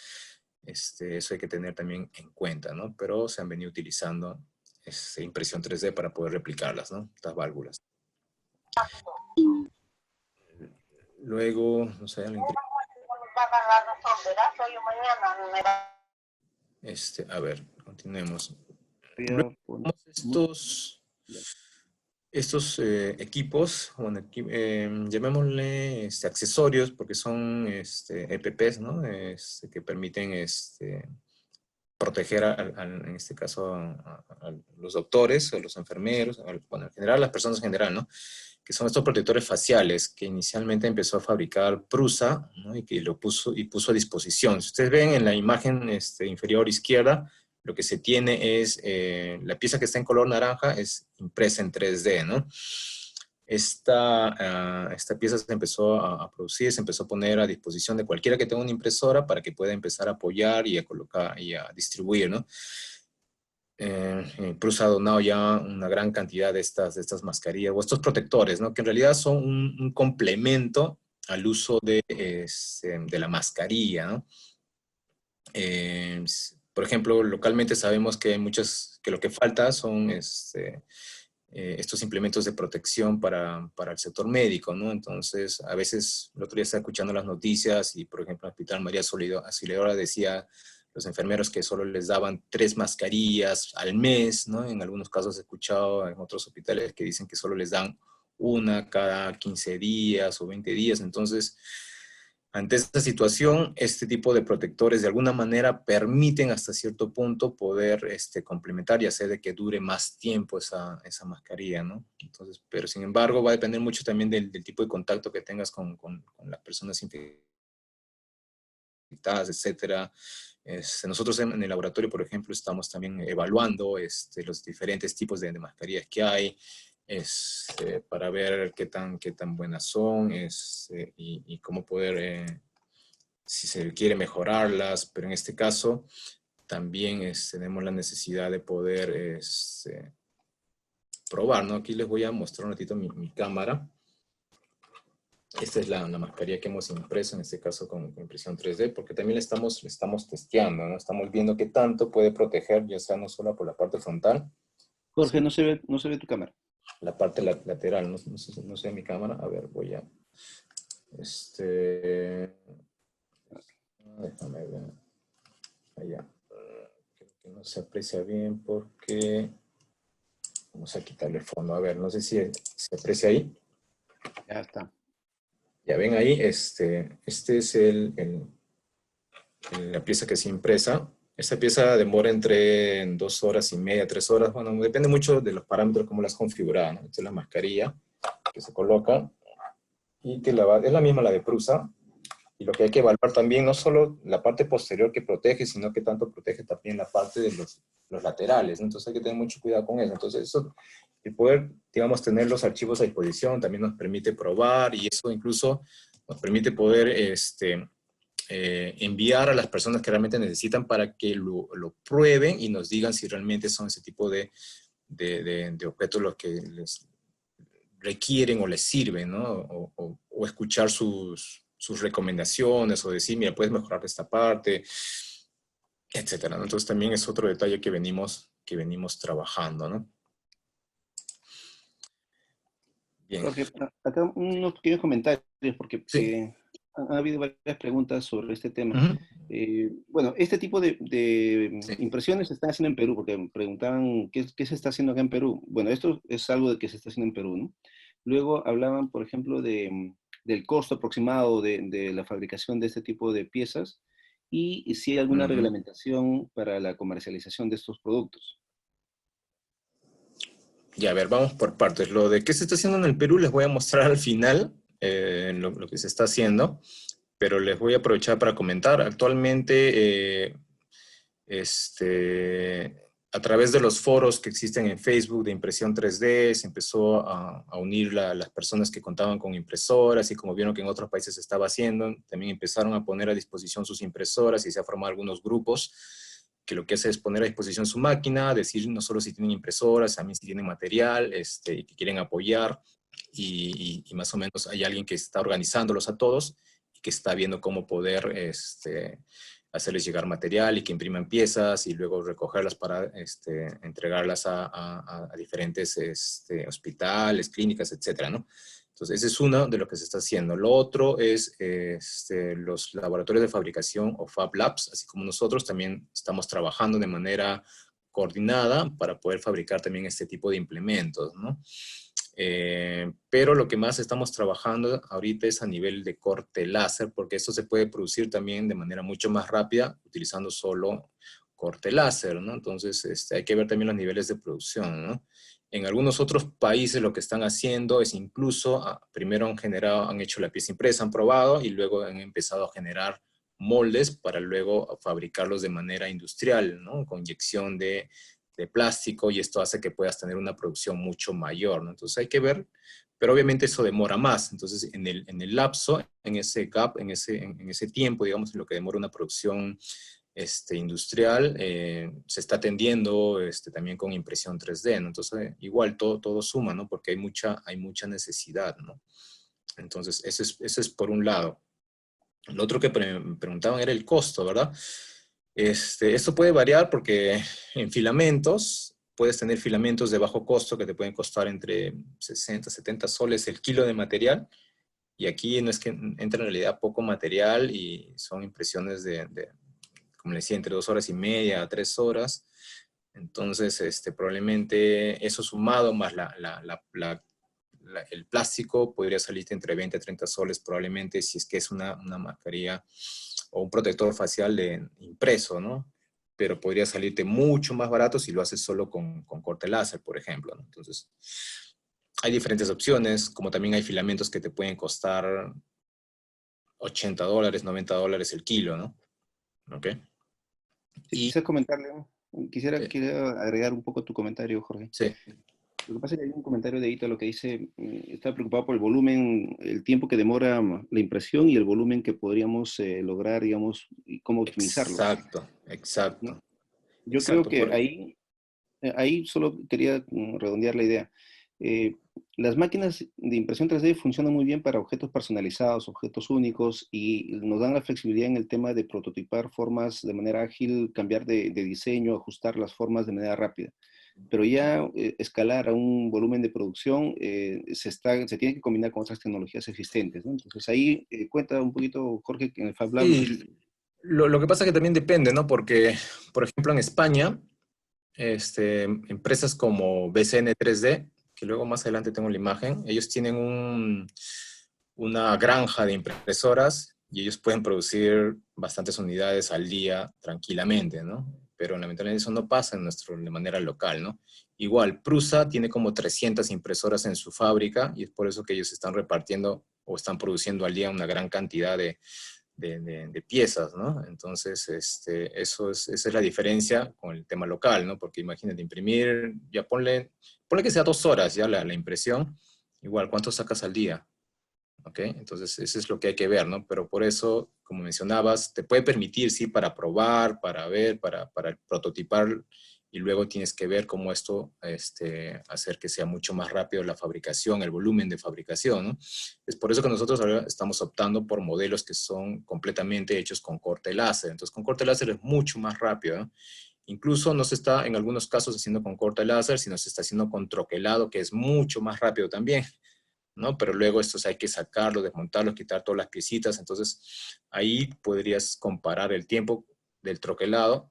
eso hay que tener también en cuenta, ¿no? Pero se han venido utilizando impresión 3D para poder replicarlas, ¿no? Estas válvulas. Luego, no sé, a ver, continuemos. Luego, estos equipos, bueno, llamémosle accesorios, porque son EPPs, ¿no? Que permiten proteger, en este caso, a los doctores, a los enfermeros, bueno, en general, a las personas en general, ¿no? Que son estos protectores faciales que inicialmente empezó a fabricar Prusa, ¿no? Y que puso a disposición. Si ustedes ven en la imagen inferior izquierda, lo que se tiene es, la pieza que está en color naranja es impresa en 3D, ¿no? Esta pieza se empezó a producir, se empezó a poner a disposición de cualquiera que tenga una impresora para que pueda empezar a apoyar y a colocar y a distribuir, ¿no? Prusa ha donado ya una gran cantidad de estas mascarillas o estos protectores, ¿no? Que en realidad son un complemento al uso de la mascarilla, ¿no? Por ejemplo, localmente sabemos que que lo que falta son estos implementos de protección para el sector médico, ¿no? Entonces, a veces, el otro día estaba escuchando las noticias y, por ejemplo, el Hospital María Auxiliadora decía los enfermeros que solo les daban 3 mascarillas al mes, ¿no? En algunos casos he escuchado en otros hospitales que dicen que solo les dan una cada 15 días o 20 días. Entonces, ante esta situación, este tipo de protectores de alguna manera permiten hasta cierto punto poder complementar y hacer de que dure más tiempo esa mascarilla, ¿no? Entonces, pero sin embargo va a depender mucho también del tipo de contacto que tengas con las personas infectadas dictadas, etcétera. Nosotros en el laboratorio, por ejemplo, estamos también evaluando los diferentes tipos de mascarillas que hay, para ver qué tan buenas son, y cómo poder, si se quiere mejorarlas, pero en este caso también tenemos la necesidad de poder probar, ¿no? Aquí les voy a mostrar un ratito mi cámara. Esta es la mascarilla que hemos impreso, en este caso con impresión 3D, porque también la estamos testeando, ¿no? Estamos viendo qué tanto puede proteger, ya sea no solo por la parte frontal, Jorge, sino no se ve tu cámara. la parte lateral. No sé mi cámara. A ver, voy a... déjame ver. Allá. Creo que no se aprecia bien porque... Vamos a quitarle el fondo. A ver, no sé si se aprecia ahí. Ya está. Ya ven ahí, este es la pieza que se impresa. Esta pieza demora entre 2 horas y media, 3 horas. Bueno, depende mucho de los parámetros, cómo las has configurado, ¿no? Esta es la mascarilla que se coloca y que es la misma la de Prusa. Y lo que hay que evaluar también, no solo la parte posterior que protege, sino que tanto protege también la parte de los laterales, ¿no? Entonces hay que tener mucho cuidado con eso. Entonces eso, el poder, digamos, tener los archivos a disposición también nos permite probar, y eso incluso nos permite poder enviar a las personas que realmente necesitan para que lo prueben y nos digan si realmente son ese tipo de objetos los que les requieren o les sirven, ¿no? O escuchar sus recomendaciones, o decir, mira, puedes mejorar esta parte, etcétera, ¿no? Entonces también es otro detalle que venimos trabajando, ¿no? Bien. Jorge, acá unos pequeños comentarios, porque Sí. ha habido varias preguntas sobre este tema. Uh-huh. Bueno, este tipo de Sí. impresiones se están haciendo en Perú, porque me preguntaban qué se está haciendo acá en Perú. Bueno, esto es algo de que se está haciendo en Perú, ¿no? Luego hablaban, por ejemplo, del costo aproximado de la fabricación de este tipo de piezas, y si hay alguna Uh-huh. reglamentación para la comercialización de estos productos. Ya, a ver, vamos por partes. Lo de qué se está haciendo en el Perú les voy a mostrar al final, lo que se está haciendo, pero les voy a aprovechar para comentar. Actualmente, a través de los foros que existen en Facebook de impresión 3D, se empezó a unir las personas que contaban con impresoras, y como vieron que en otros países se estaba haciendo, también empezaron a poner a disposición sus impresoras, y se han formado algunos grupos que lo que hace es poner a disposición su máquina, decir no solo si tienen impresoras, también si tienen material, y que quieren apoyar, y más o menos hay alguien que está organizándolos a todos, y que está viendo cómo poder hacerles llegar material, y que impriman piezas, y luego recogerlas para entregarlas a diferentes hospitales, clínicas, etcétera, ¿no? Entonces, ese es uno de lo que se está haciendo. Lo otro es los laboratorios de fabricación o Fab Labs, así como nosotros también estamos trabajando de manera coordinada para poder fabricar también este tipo de implementos, ¿no? Pero lo que más estamos trabajando ahorita es a nivel de corte láser, porque esto se puede producir también de manera mucho más rápida utilizando solo corte láser, ¿no? Entonces hay que ver también los niveles de producción, ¿no? En algunos otros países lo que están haciendo es incluso, primero han hecho la pieza impresa, han probado, y luego han empezado a generar moldes para luego fabricarlos de manera industrial, ¿no? Con inyección de plástico, y esto hace que puedas tener una producción mucho mayor, ¿no? Entonces hay que ver, pero obviamente eso demora más. Entonces en el lapso, en ese gap, en ese tiempo, digamos, en lo que demora una producción industrial, se está atendiendo también con impresión 3D, ¿no? Entonces igual todo suma, ¿no? Porque hay mucha necesidad, ¿no? Entonces eso es por un lado. Lo otro que preguntaban era el costo, ¿verdad? Esto puede variar porque en filamentos puedes tener filamentos de bajo costo que te pueden costar entre 60, 70 soles el kilo de material, y aquí no es que entra en realidad poco material, y son impresiones como les decía, entre 2 horas y media a 3 horas. Entonces, probablemente eso sumado más el plástico podría salirte entre 20 a 30 soles probablemente, si es que es una mascarilla o un protector facial impreso, ¿no? Pero podría salirte mucho más barato si lo haces solo con corte láser, por ejemplo, ¿no? Entonces, hay diferentes opciones, como también hay filamentos que te pueden costar $80, $90 el kilo, ¿no? ¿ok? Sí, Y, quizás comentarle, eh, quisiera agregar un poco tu comentario, Jorge. sí, Lo que pasa es que hay un comentario de Ito lo que dice, está preocupado por el volumen, el tiempo que demora la impresión y el volumen que podríamos lograr, digamos, y cómo optimizarlo, exacto, ¿no? exacto, Yo creo exacto, que ahí solo quería redondear la idea. Eh, las máquinas de impresión 3D funcionan muy bien para objetos personalizados, objetos únicos, y nos dan la flexibilidad en el tema de prototipar formas de manera ágil, cambiar de diseño, ajustar las formas de manera rápida. Pero ya escalar a un volumen de producción se tiene que combinar con otras tecnologías existentes, ¿no? Entonces ahí cuenta un poquito, Jorge, que en el Fab Lab sí, lo que pasa es que también depende, ¿no? Porque, por ejemplo, en España, empresas como BCN 3D, que luego más adelante tengo la imagen, ellos tienen una granja de impresoras y ellos pueden producir bastantes unidades al día tranquilamente, ¿no? Pero lamentablemente eso no pasa de manera local, ¿no? Igual, Prusa tiene como 300 impresoras en su fábrica y es por eso que ellos están repartiendo o están produciendo al día una gran cantidad de piezas, ¿no? Entonces, esa es la diferencia con el tema local, ¿no? Porque imagínate, imprimir, ya ponle que sea 2 horas ya la impresión, igual, ¿cuánto sacas al día? ¿Ok? Entonces, eso es lo que hay que ver, ¿no? Pero por eso, como mencionabas, te puede permitir, sí, para probar, para ver, para prototipar, y luego tienes que ver cómo esto, hacer que sea mucho más rápido la fabricación, el volumen de fabricación, ¿no? Es por eso que nosotros ahora estamos optando por modelos que son completamente hechos con corte láser. Entonces, con corte láser es mucho más rápido, ¿no? Incluso no se está, en algunos casos, haciendo con corte láser, sino se está haciendo con troquelado, que es mucho más rápido también, ¿no? Pero luego estos hay que sacarlos, desmontarlos, quitar todas las piecitas. Entonces, ahí podrías comparar el tiempo del troquelado.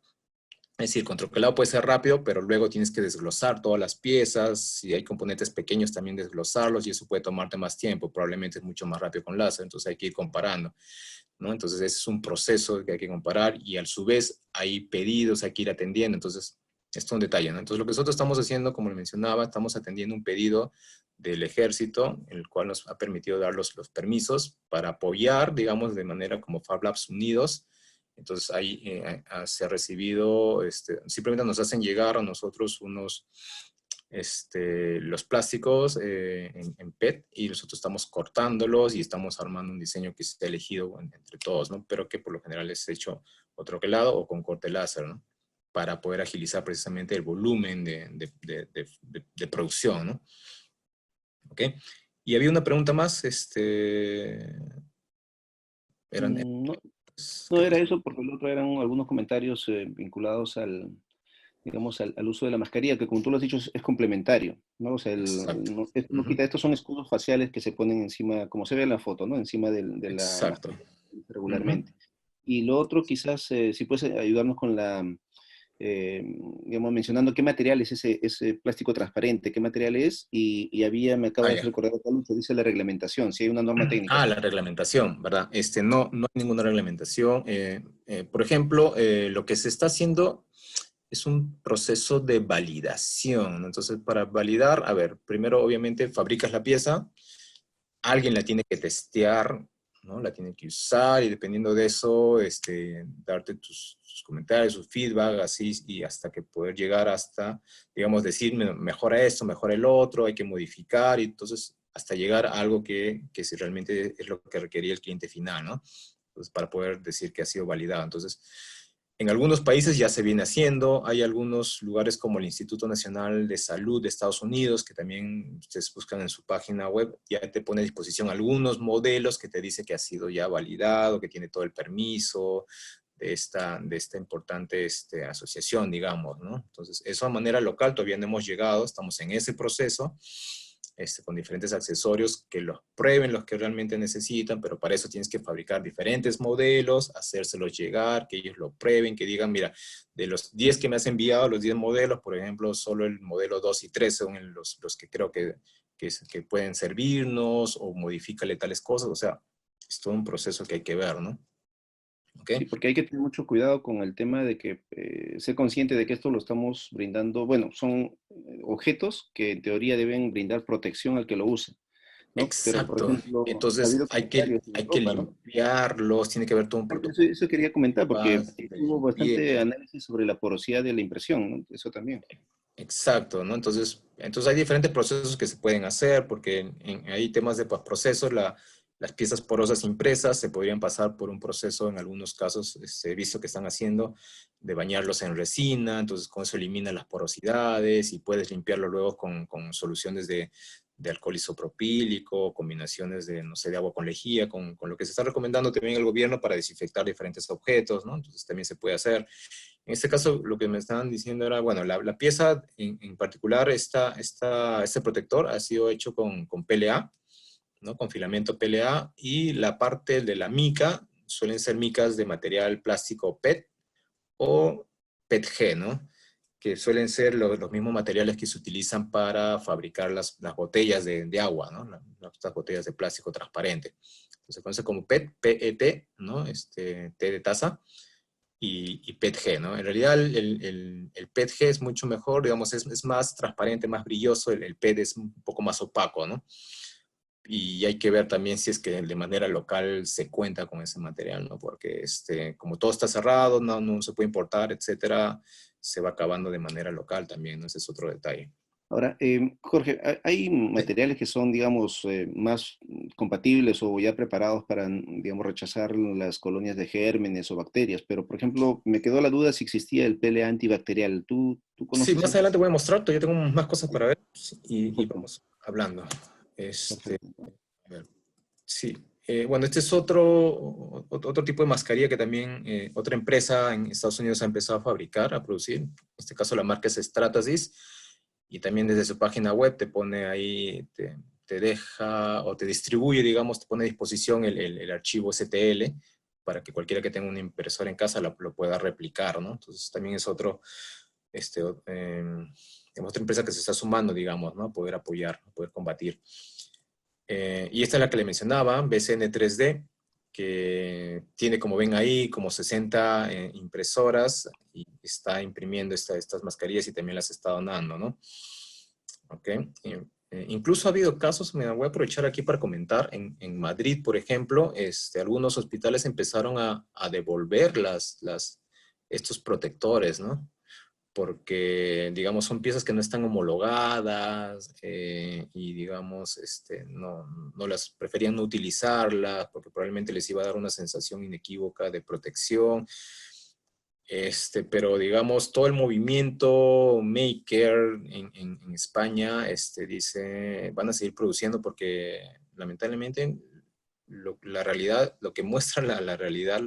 Es decir, con troquelado puede ser rápido, pero luego tienes que desglosar todas las piezas. Si hay componentes pequeños, también desglosarlos y eso puede tomarte más tiempo. Probablemente es mucho más rápido con láser, entonces hay que ir comparando, ¿no? Entonces, ese es un proceso que hay que comparar y a su vez hay pedidos, hay que ir atendiendo. Entonces, esto es un detalle, ¿no? Entonces, lo que nosotros estamos haciendo, como le mencionaba, estamos atendiendo un pedido del ejército, el cual nos ha permitido dar los permisos para apoyar, digamos, de manera como Fab Labs Unidos. Entonces ahí se ha recibido, simplemente nos hacen llegar a nosotros los plásticos en PET y nosotros estamos cortándolos y estamos armando un diseño que esté elegido entre todos, ¿no? Pero que por lo general es hecho o troquelado o con corte láser, ¿no? Para poder agilizar precisamente el volumen de producción, ¿no? ¿Ok? Y había una pregunta más, eran, no, no ¿qué era cosa? eso, porque el otro eran algunos comentarios vinculados digamos, al uso de la mascarilla, que como tú lo has dicho es complementario, ¿no? O sea, Exacto. esto no Ujú. quita, estos son escudos faciales que se ponen encima, como se ve en la foto, ¿no? Encima de la Exacto. mascarilla Ujú. regularmente. Y lo otro, quizás, si puedes ayudarnos con eh, digamos, mencionando qué material es ese plástico transparente, qué material es, me acaba Ah, de ya. recordar acá, Lucho, dice la reglamentación, si hay una norma técnica Ah, la sobre eso. reglamentación, ¿verdad? No, no hay ninguna reglamentación. Por ejemplo, lo que se está haciendo es un proceso de validación, ¿no? Entonces, para validar, a ver, primero obviamente fabricas la pieza, alguien la tiene que testear, ¿no? La tiene que usar y dependiendo de eso, darte tus comentarios, su feedback, así, y hasta que poder llegar hasta, digamos, decir, mejora esto, mejora el otro, hay que modificar, y entonces hasta llegar a algo que si realmente es lo que requería el cliente final, ¿no? Entonces, para poder decir que ha sido validado. Entonces, en algunos países ya se viene haciendo, hay algunos lugares como el Instituto Nacional de Salud de Estados Unidos, que también ustedes buscan en su página web, ya te pone a disposición algunos modelos que te dice que ha sido ya validado, que tiene todo el permiso de esta importante asociación, digamos, ¿no? Entonces, eso a manera local todavía no hemos llegado, estamos en ese proceso, con diferentes accesorios que los prueben los que realmente necesitan, pero para eso tienes que fabricar diferentes modelos, hacérselos llegar, que ellos lo prueben, que digan, mira, de los 10 que me has enviado, los 10 modelos, por ejemplo, solo el modelo 2 y 3 son los que creo que pueden servirnos, o modifícale tales cosas, o sea, es todo un proceso que hay que ver, ¿no? ¿Ok? Sí, porque hay que tener mucho cuidado con el tema de que ser consciente de que esto lo estamos brindando, bueno, son objetos que en teoría deben brindar protección al que lo use. ¿no? Pero, por Exacto. ejemplo, ha Entonces habido comentarios en hay que Europa, ¿no? limpiarlos, tiene que haber todo un protocolo Eso quería comentar, porque de hubo bastante limpieza. análisis sobre la porosidad de la impresión, ¿no? Eso también. Exacto, ¿no? Entonces hay diferentes procesos que se pueden hacer, porque hay temas de procesos, las piezas porosas impresas se podrían pasar por un proceso, en algunos casos he visto que están haciendo, de bañarlos en resina, entonces con eso elimina las porosidades y puedes limpiarlo luego con soluciones de alcohol isopropílico, combinaciones de, no sé, de agua con lejía, con lo que se está recomendando también el gobierno para desinfectar diferentes objetos, ¿no? Entonces también se puede hacer. En este caso, lo que me estaban diciendo era, bueno, la pieza en particular, este protector ha sido hecho con PLA, ¿no? Con filamento PLA, y la parte de la mica suelen ser micas de material plástico PET o PETG, ¿no? Que suelen ser los mismos materiales que se utilizan para fabricar las botellas de agua, ¿no? Las botellas de plástico transparente. Entonces, se conoce como PET, PET, ¿no? T de taza, y PETG, ¿no? En realidad el PETG es mucho mejor, digamos, es más transparente, más brilloso, el PET es un poco más opaco, ¿no? Y hay que ver también si es que de manera local se cuenta con ese material, ¿no? Porque como todo está cerrado, no se puede importar, etcétera, se va acabando de manera local también, ¿no? Ese es otro detalle. Ahora, Jorge, hay Sí, materiales que son, digamos, más compatibles o ya preparados para, digamos, rechazar las colonias de gérmenes o bacterias, pero, por ejemplo, me quedó la duda si existía el PLA antibacterial. ¿Tú sí, conoces más algo? adelante voy a mostrar, yo tengo más cosas para ver y Perfecto, vamos hablando. perfecto. A ver, sí, bueno, este es otro tipo de mascarilla que también otra empresa en Estados Unidos ha empezado a fabricar, a producir. En este caso la marca es Stratasys y también desde su página web te pone ahí, te deja o te distribuye, digamos, te pone a disposición el archivo STL para que cualquiera que tenga una impresora en casa lo pueda replicar, ¿no? Entonces también es otra empresa que se está sumando, digamos, ¿no? A poder apoyar, a poder combatir. Y esta es la que le mencionaba, BCN 3D, que tiene, como ven ahí, como 60 impresoras y está imprimiendo estas mascarillas y también las está donando, ¿no? Ok. Incluso ha habido casos, me voy a aprovechar aquí para comentar, en Madrid, por ejemplo, algunos hospitales empezaron a devolver estos protectores, ¿no? Porque, digamos, son piezas que no están homologadas y, digamos, no las preferían no utilizarlas porque probablemente les iba a dar una sensación inequívoca de protección. Pero, digamos, todo el movimiento maker en España dice, van a seguir produciendo porque, lamentablemente, la realidad, lo que muestra la realidad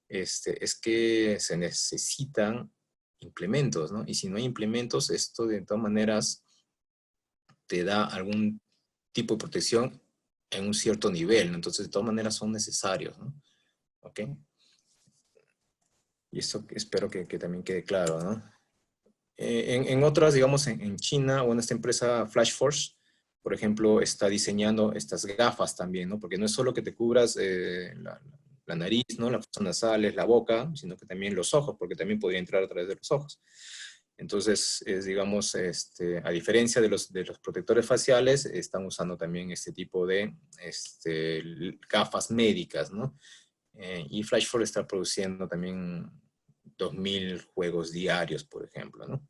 es que se necesitan implementos, ¿no? Y si no hay implementos, esto de todas maneras te da algún tipo de protección en un cierto nivel, ¿no? Entonces, de todas maneras son necesarios, ¿no? ¿Ok? Y eso espero que también quede claro, ¿no? En otras, digamos, en China, o en esta empresa Flash Force, por ejemplo, está diseñando estas gafas también, ¿no? Porque no es solo que te cubras la nariz, ¿no? Las fosas nasales, la boca, sino que también los ojos, porque también podría entrar a través de los ojos. Entonces, digamos, a diferencia de los protectores faciales, están usando también este tipo de gafas médicas, ¿no? Y Flash Force está produciendo también 2000 juegos diarios, por ejemplo, ¿no?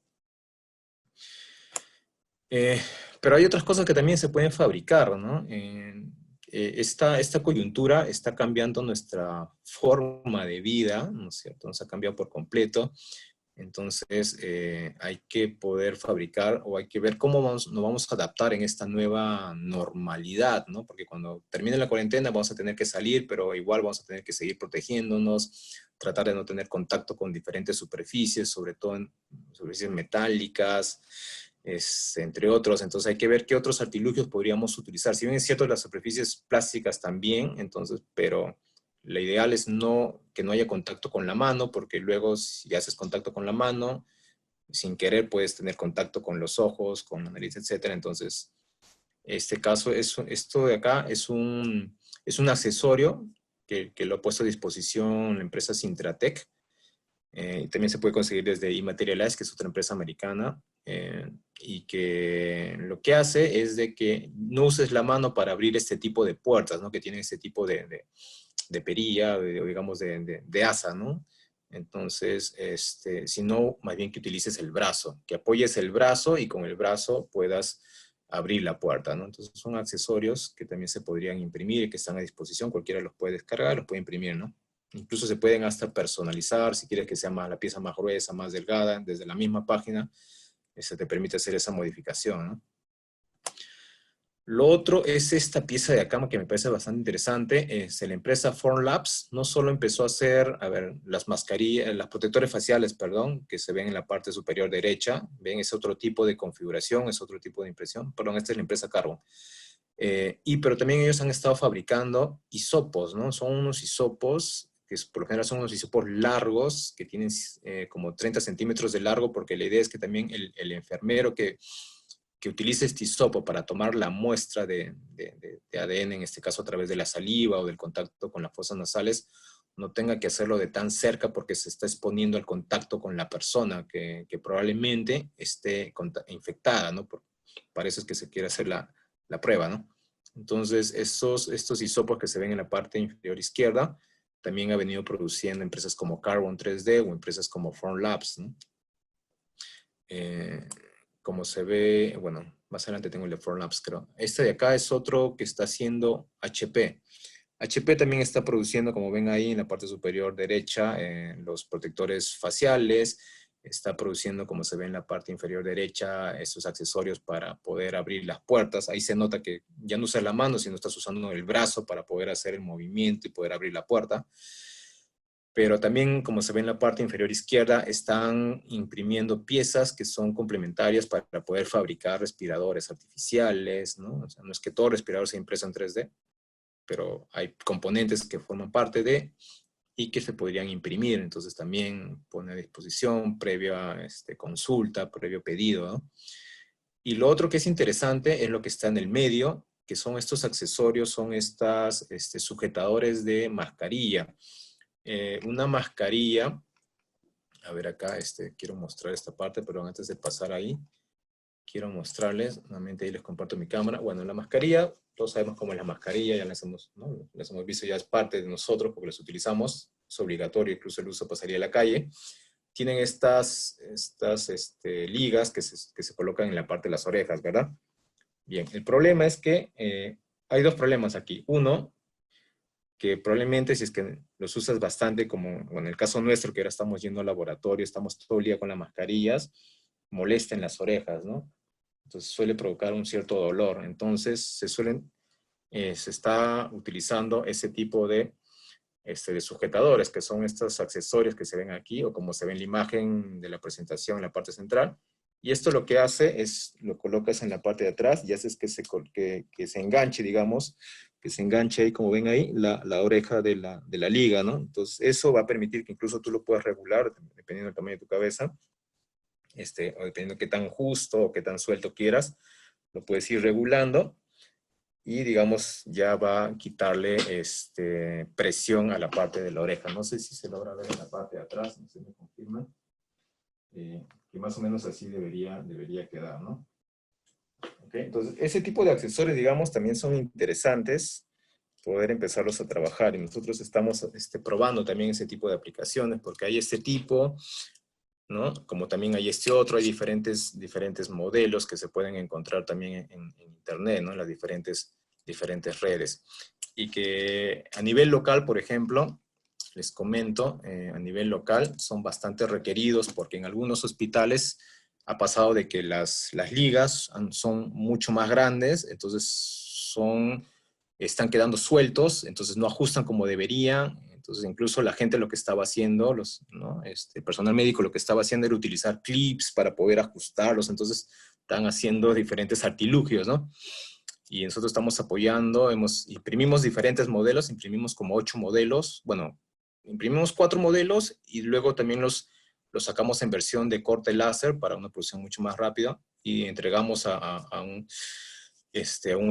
Eh, pero hay otras cosas que también se pueden fabricar, ¿no? Esta coyuntura está cambiando nuestra forma de vida, ¿no es cierto? Nos ha cambiado por completo. Entonces, hay que poder fabricar o hay que ver cómo nos vamos a adaptar en esta nueva normalidad, ¿no? Porque cuando termine la cuarentena vamos a tener que salir, pero igual vamos a tener que seguir protegiéndonos, tratar de no tener contacto con diferentes superficies, sobre todo en superficies metálicas, entre otros. Entonces hay que ver qué otros artilugios podríamos utilizar. Si bien es cierto, las superficies plásticas también, entonces, pero lo ideal es que no haya contacto con la mano, porque luego si haces contacto con la mano, sin querer puedes tener contacto con los ojos, con la nariz, etcétera. Entonces, esto de acá es un accesorio que lo ha puesto a disposición la empresa Sintratec. También se puede conseguir desde Imaterialize, que es otra empresa americana. y que lo que hace es de que no uses la mano para abrir este tipo de puertas, ¿no? Que tienen este tipo de perilla, digamos de asa, ¿no? Entonces, sino más bien que utilices el brazo, que apoyes el brazo y con el brazo puedas abrir la puerta, ¿no? Entonces son accesorios que también se podrían imprimir y que están a disposición, cualquiera los puede descargar, los puede imprimir, ¿no? Incluso se pueden hasta personalizar, si quieres que sea más, la pieza más gruesa, más delgada, desde la misma página, eso te permite hacer esa modificación, ¿no? Lo otro es esta pieza de acá que me parece bastante interesante. La empresa Formlabs no solo empezó a hacer, a ver, las mascarillas, las protectores faciales, perdón, que se ven en la parte superior derecha. Ven, es otro tipo de configuración, es otro tipo de impresión. Perdón, esta es la empresa Carbon. Pero también ellos han estado fabricando hisopos, ¿no? Son unos hisopos, que por lo general son unos hisopos largos, que tienen como 30 centímetros de largo, porque la idea es que también el enfermero que utilice este hisopo para tomar la muestra de ADN, en este caso a través de la saliva o del contacto con las fosas nasales, no tenga que hacerlo de tan cerca porque se está exponiendo al contacto con la persona que probablemente esté infectada, ¿no? Para eso es que se quiere hacer la prueba, ¿no? Entonces, estos hisopos que se ven en la parte inferior izquierda, también ha venido produciendo empresas como Carbon 3D o empresas como Formlabs, ¿no? Como se ve, bueno, más adelante tengo el de Formlabs, creo. Este de acá es otro que está haciendo HP. HP también está produciendo, como ven ahí en la parte superior derecha, los protectores faciales. Está produciendo, como se ve en la parte inferior derecha, estos accesorios para poder abrir las puertas. Ahí se nota que ya no usas la mano, sino estás usando el brazo para poder hacer el movimiento y poder abrir la puerta. Pero también, como se ve en la parte inferior izquierda, están imprimiendo piezas que son complementarias para poder fabricar respiradores artificiales, ¿no? O sea, no es que todo respirador sea impreso en 3D, pero hay componentes que forman parte de y que se podrían imprimir. Entonces también pone a disposición previa consulta, previo pedido, ¿no? Y lo otro que es interesante es lo que está en el medio, que son estos accesorios, son estas sujetadores de mascarilla. Una mascarilla, a ver acá, quiero mostrar esta parte, pero antes de pasar ahí, quiero mostrarles, nuevamente ahí les comparto mi cámara. Bueno, la mascarilla, todos sabemos cómo es la mascarilla, ya las hemos, ¿no? Las hemos visto, ya es parte de nosotros porque las utilizamos, es obligatorio, incluso el uso pasaría a la calle. Tienen estas ligas que se colocan en la parte de las orejas, ¿verdad? Bien, el problema es que hay dos problemas aquí. Uno, que probablemente si es que los usas bastante, como en el caso nuestro, que ahora estamos yendo al laboratorio, estamos todo el día con las mascarillas, molesten las orejas, ¿no? Entonces suele provocar un cierto dolor. Entonces se está utilizando ese tipo de sujetadores, que son estos accesorios que se ven aquí, o como se ve en la imagen de la presentación en la parte central. Y esto lo que hace es, lo colocas en la parte de atrás y haces que se enganche, digamos, que se enganche ahí, como ven ahí, la oreja de la liga, ¿no? Entonces eso va a permitir que incluso tú lo puedas regular, dependiendo del tamaño de tu cabeza, o dependiendo de qué tan justo o qué tan suelto quieras, lo puedes ir regulando y, digamos, ya va a quitarle presión a la parte de la oreja. No sé si se logra ver en la parte de atrás, no sé si me confirman, que más o menos así debería quedar, ¿no? Okay, entonces, ese tipo de accesorios, digamos, también son interesantes poder empezarlos a trabajar, y nosotros estamos probando también ese tipo de aplicaciones, porque hay este tipo, ¿no? Como también hay este otro, hay diferentes modelos que se pueden encontrar también en internet, ¿no? En las diferentes redes. Y que a nivel local, por ejemplo, les comento, a nivel local son bastante requeridos porque en algunos hospitales ha pasado de que las ligas son mucho más grandes, entonces están quedando sueltos, entonces no ajustan como deberían. Entonces incluso la gente lo que estaba haciendo, ¿no? El personal médico lo que estaba haciendo era utilizar clips para poder ajustarlos, entonces están haciendo diferentes artilugios, ¿no? Y nosotros estamos apoyando, imprimimos diferentes modelos, imprimimos como 8 modelos, bueno, imprimimos 4 modelos y luego también los sacamos en versión de corte láser para una producción mucho más rápida y entregamos a un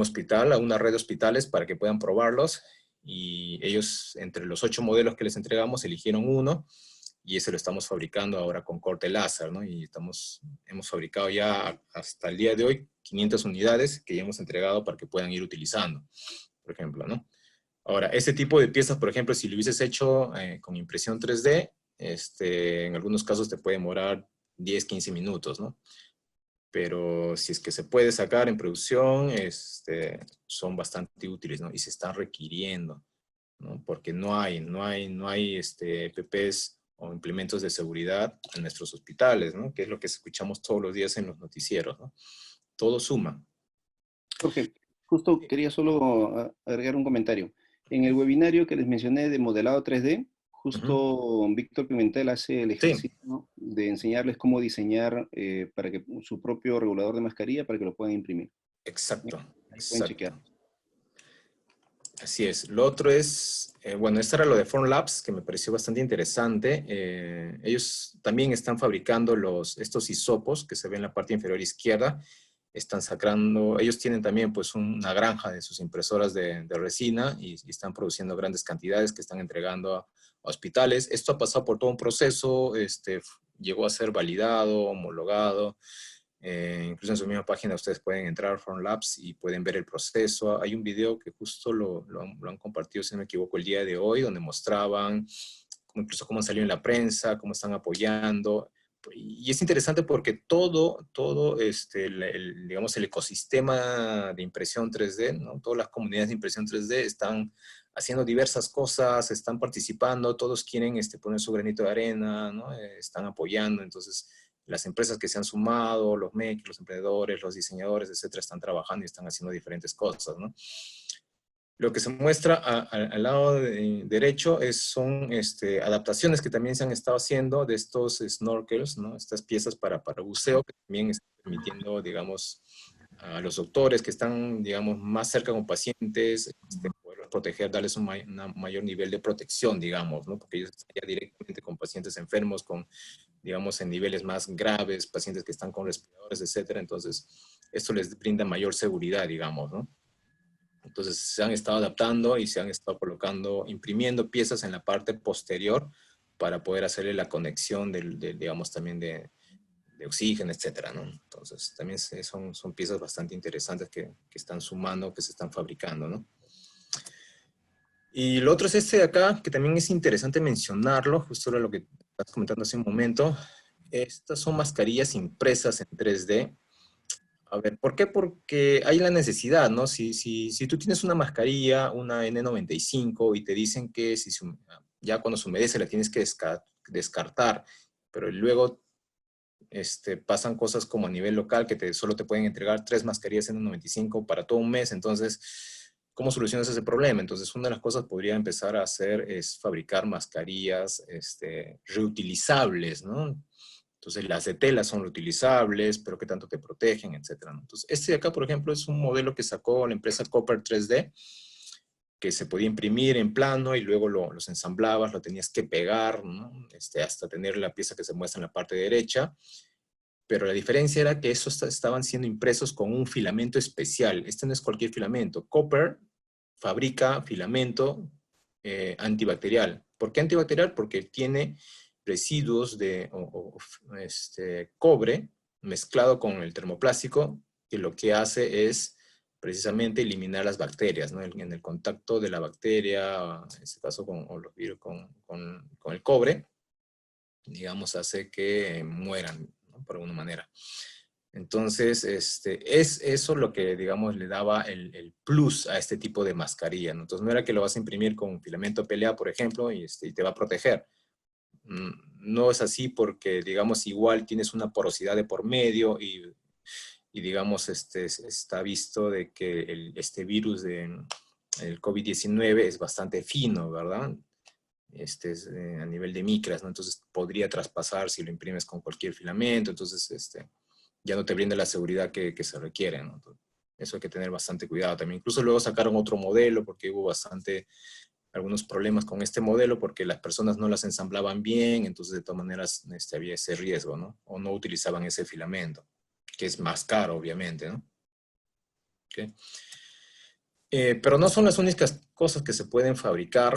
hospital, a una red de hospitales para que puedan probarlos, y ellos, entre los 8 modelos que les entregamos, eligieron uno y ese lo estamos fabricando ahora con corte láser, ¿no? Y hemos fabricado ya hasta el día de hoy 500 unidades que ya hemos entregado para que puedan ir utilizando, por ejemplo, ¿no? Ahora, este tipo de piezas, por ejemplo, si lo hubieses hecho con impresión 3D, en algunos casos te puede demorar 10, 15 minutos, ¿no? Pero si es que se puede sacar en producción, son bastante útiles, ¿no? Y se están requiriendo, ¿no? Porque no hay PPs o implementos de seguridad en nuestros hospitales, ¿no? Que es lo que escuchamos todos los días en los noticieros, ¿no? Todo suma. Jorge, justo quería solo agregar un comentario. En el webinario que les mencioné de modelado 3D, Ujú. justo Víctor Pimentel hace el Sí, ejercicio de enseñarles cómo diseñar para que su propio regulador de mascarilla para que lo puedan imprimir. exacto, Ahí pueden exacto. chequear. Así es. Lo otro es, bueno, esto era lo de Formlabs, que me pareció bastante interesante. Ellos también están fabricando estos hisopos que se ven en la parte inferior izquierda. Están sacando, ellos tienen también pues una granja de sus impresoras de resina y están produciendo grandes cantidades que están entregando a hospitales. Esto ha pasado por todo un proceso, llegó a ser validado, homologado. Incluso en su misma página ustedes pueden entrar a Formlabs y pueden ver el proceso. Hay un video que justo lo han compartido, si no me equivoco, el día de hoy, donde mostraban incluso cómo han salido en la prensa, cómo están apoyando. Y es interesante porque todo digamos, el ecosistema de impresión 3D, ¿no? Todas las comunidades de impresión 3D están haciendo diversas cosas, están participando, todos quieren poner su granito de arena, ¿no? Están apoyando. Entonces las empresas que se han sumado, los makers, los emprendedores, los diseñadores, etcétera, están trabajando y están haciendo diferentes cosas, ¿no? Lo que se muestra al lado derecho son adaptaciones que también se han estado haciendo de estos snorkels, ¿no? Estas piezas para buceo, que también están permitiendo, digamos, a los doctores que están, digamos, más cerca con pacientes, poder proteger, darles un mayor nivel de protección, digamos, ¿no? Porque ellos están ya directamente con pacientes enfermos, digamos, en niveles más graves, pacientes que están con respiradores, etcétera. Entonces, esto les brinda mayor seguridad, digamos, ¿no? Entonces se han estado adaptando y se han estado colocando, imprimiendo piezas en la parte posterior para poder hacerle la conexión digamos, también de oxígeno, etcétera, ¿no? Entonces también son piezas bastante interesantes que están sumando, que se están fabricando, ¿no? Y lo otro es de acá, que también es interesante mencionarlo, justo era lo que estás comentando hace un momento. Estas son mascarillas impresas en 3D. A ver, ¿por qué? Porque hay la necesidad, ¿no? Si tú tienes una mascarilla, una N95, y te dicen que ya cuando se humedece la tienes que descartar, pero luego pasan cosas como a nivel local que solo te pueden entregar 3 mascarillas N95 para todo un mes. Entonces, ¿cómo solucionas ese problema? Entonces, una de las cosas que podría empezar a hacer es fabricar mascarillas reutilizables, ¿no? Entonces, las de tela son reutilizables, pero qué tanto te protegen, etcétera, ¿no? Entonces, de acá, por ejemplo, es un modelo que sacó la empresa Copper 3D, que se podía imprimir en plano y luego los ensamblabas, lo tenías que pegar, ¿no? Hasta tener la pieza que se muestra en la parte derecha. Pero la diferencia era que esos estaban siendo impresos con un filamento especial. Este no es cualquier filamento. Copper fabrica filamento antibacterial. ¿Por qué antibacterial? Porque tiene residuos de cobre mezclado con el termoplástico, que lo que hace es precisamente eliminar las bacterias, ¿no? En el contacto de la bacteria, en este caso o los virus con el cobre, digamos, hace que mueran, ¿no? Por alguna manera. Entonces, es eso lo que, digamos, le daba el plus a este tipo de mascarilla, ¿no? Entonces, no era que lo vas a imprimir con filamento PLA, por ejemplo, y te va a proteger. No es así porque, digamos, igual tienes una porosidad de por medio y digamos, está visto de que este virus el COVID-19 es bastante fino, ¿verdad? Es a nivel de micras, ¿no? Entonces podría traspasar si lo imprimes con cualquier filamento, entonces ya no te brinda la seguridad que se requiere, ¿no? Entonces, eso hay que tener bastante cuidado también. Incluso luego sacaron otro modelo porque hubo algunos problemas con este modelo porque las personas no las ensamblaban bien, entonces de todas maneras había ese riesgo, ¿no? O no utilizaban ese filamento, que es más caro, obviamente, ¿no? ¿Okay? Pero no son las únicas cosas que se pueden fabricar.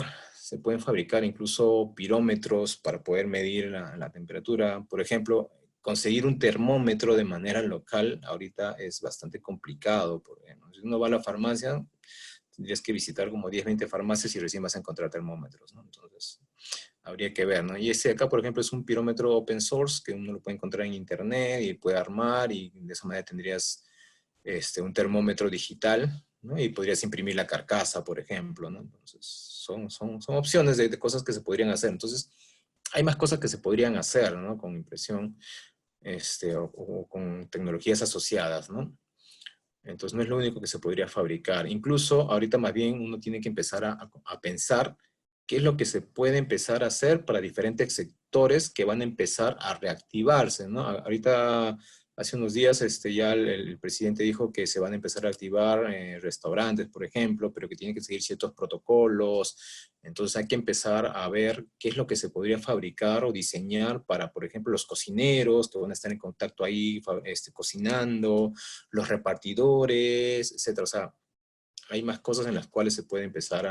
se pueden fabricar incluso pirómetros para poder medir la temperatura. Por ejemplo, conseguir un termómetro de manera local ahorita es bastante complicado. Porque, ¿no? Si uno va a la farmacia, tendrías que visitar como 10, 20 farmacias y recién vas a encontrar termómetros, ¿no? Entonces, habría que ver, ¿no? Y este de acá, por ejemplo, es un pirómetro open source que uno lo puede encontrar en internet y puede armar, y de esa manera tendrías un termómetro digital, ¿no? Y podrías imprimir la carcasa, por ejemplo, ¿no? Entonces, son opciones de cosas que se podrían hacer. Entonces, hay más cosas que se podrían hacer, ¿no? Con impresión, o con tecnologías asociadas, ¿no? Entonces, no es lo único que se podría fabricar. Incluso, ahorita más bien uno tiene que empezar a pensar qué es lo que se puede empezar a hacer para diferentes sectores que van a empezar a reactivarse, ¿no? Ahorita, hace unos días, ya el presidente dijo que se van a empezar a activar restaurantes, por ejemplo, pero que tienen que seguir ciertos protocolos. Entonces hay que empezar a ver qué es lo que se podría fabricar o diseñar para, por ejemplo, los cocineros que van a estar en contacto ahí, cocinando, los repartidores, etcétera. O sea, hay más cosas en las cuales se puede empezar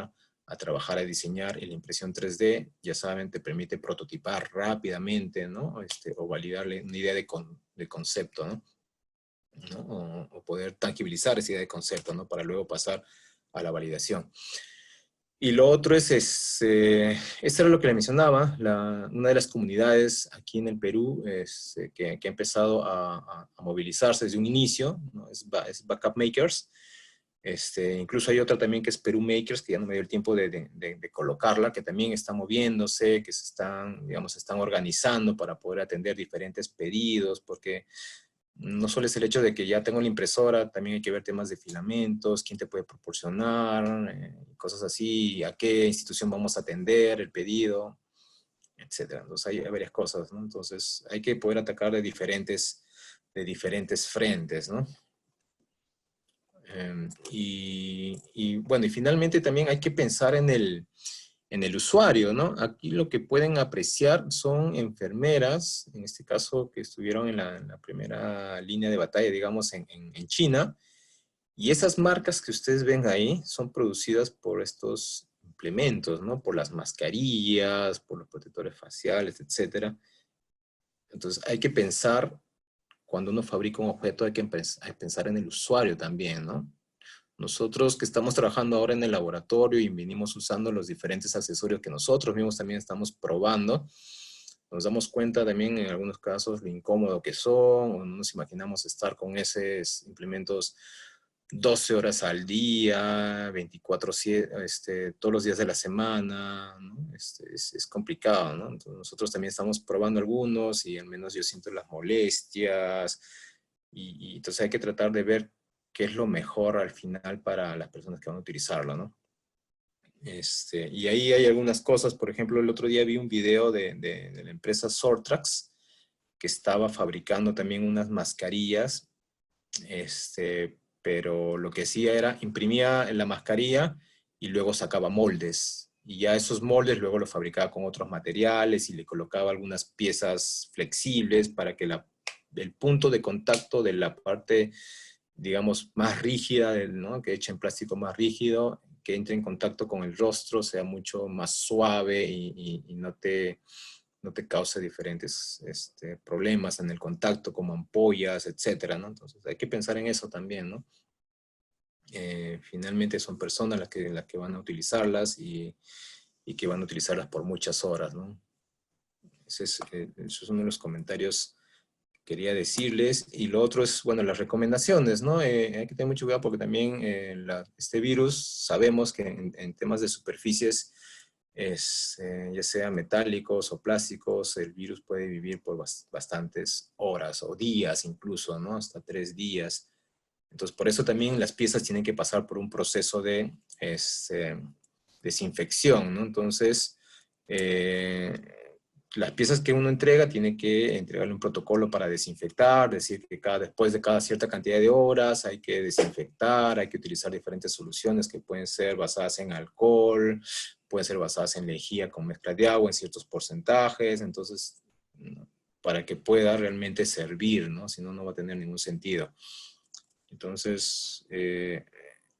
a trabajar, a diseñar. Y la impresión 3D, ya saben, te permite prototipar rápidamente, ¿no? O validarle una idea de concepto, ¿no? O poder tangibilizar esa idea de concepto, ¿no? Para luego pasar a la validación. Y lo otro esto era lo que le mencionaba, una de las comunidades aquí en el Perú que ha empezado a movilizarse desde un inicio, ¿no? Es Backup Makers. Incluso hay otra también que es Perú Makers, que ya no me dio el tiempo de colocarla, que también está moviéndose, que están organizando para poder atender diferentes pedidos, porque no solo es el hecho de que ya tengo la impresora, también hay que ver temas de filamentos, quién te puede proporcionar, cosas así, a qué institución vamos a atender el pedido, etcétera. Entonces hay varias cosas, ¿no? Entonces hay que poder atacar de diferentes frentes, ¿no? Bueno, y finalmente también hay que pensar en el usuario, ¿no? Aquí lo que pueden apreciar son enfermeras, en este caso que estuvieron en la primera línea de batalla, digamos, en China, y esas marcas que ustedes ven ahí son producidas por estos implementos, ¿no? Por las mascarillas, por los protectores faciales, etcétera. Entonces hay que pensar, cuando uno fabrica un objeto, hay que pensar en el usuario también, ¿no? Nosotros que estamos trabajando ahora en el laboratorio y venimos usando los diferentes accesorios que nosotros mismos también estamos probando, nos damos cuenta también en algunos casos lo incómodo que son, o no nos imaginamos estar con esos implementos 12 horas al día, 24/7, todos los días de la semana, ¿no? Es complicado, ¿no? Entonces nosotros también estamos probando algunos y al menos yo siento las molestias y entonces hay que tratar de ver qué es lo mejor al final para las personas que van a utilizarlo, ¿no? Y ahí hay algunas cosas, por ejemplo, el otro día vi un video de la empresa Sortrax, que estaba fabricando también unas mascarillas, pero lo que hacía era imprimía la mascarilla y luego sacaba moldes. Y ya esos moldes luego los fabricaba con otros materiales y le colocaba algunas piezas flexibles para que el punto de contacto de la parte, digamos, más rígida, ¿no? Que echa en plástico más rígido, que entre en contacto con el rostro, sea mucho más suave y no te cause diferentes problemas en el contacto, como ampollas, etcétera, ¿no? Entonces hay que pensar en eso también, ¿no? Finalmente son personas las que van a utilizarlas y que van a utilizarlas por muchas horas, ¿no? Eso es uno de los comentarios que quería decirles. Y lo otro es, bueno, las recomendaciones, ¿no? Hay que tener mucho cuidado porque también este virus, sabemos que en temas de superficies, ya sea metálicos o plásticos, el virus puede vivir por bastantes horas o días incluso, ¿no? Hasta 3 días. Entonces, por eso también las piezas tienen que pasar por un proceso de desinfección, ¿no? Entonces, las piezas que uno entrega tiene que entregarle un protocolo para desinfectar, decir que después de cada cierta cantidad de horas hay que desinfectar, hay que utilizar diferentes soluciones que pueden ser basadas en alcohol, pueden ser basadas en lejía con mezcla de agua en ciertos porcentajes, entonces, ¿no? Para que pueda realmente servir, ¿no? Si no, no va a tener ningún sentido. Entonces,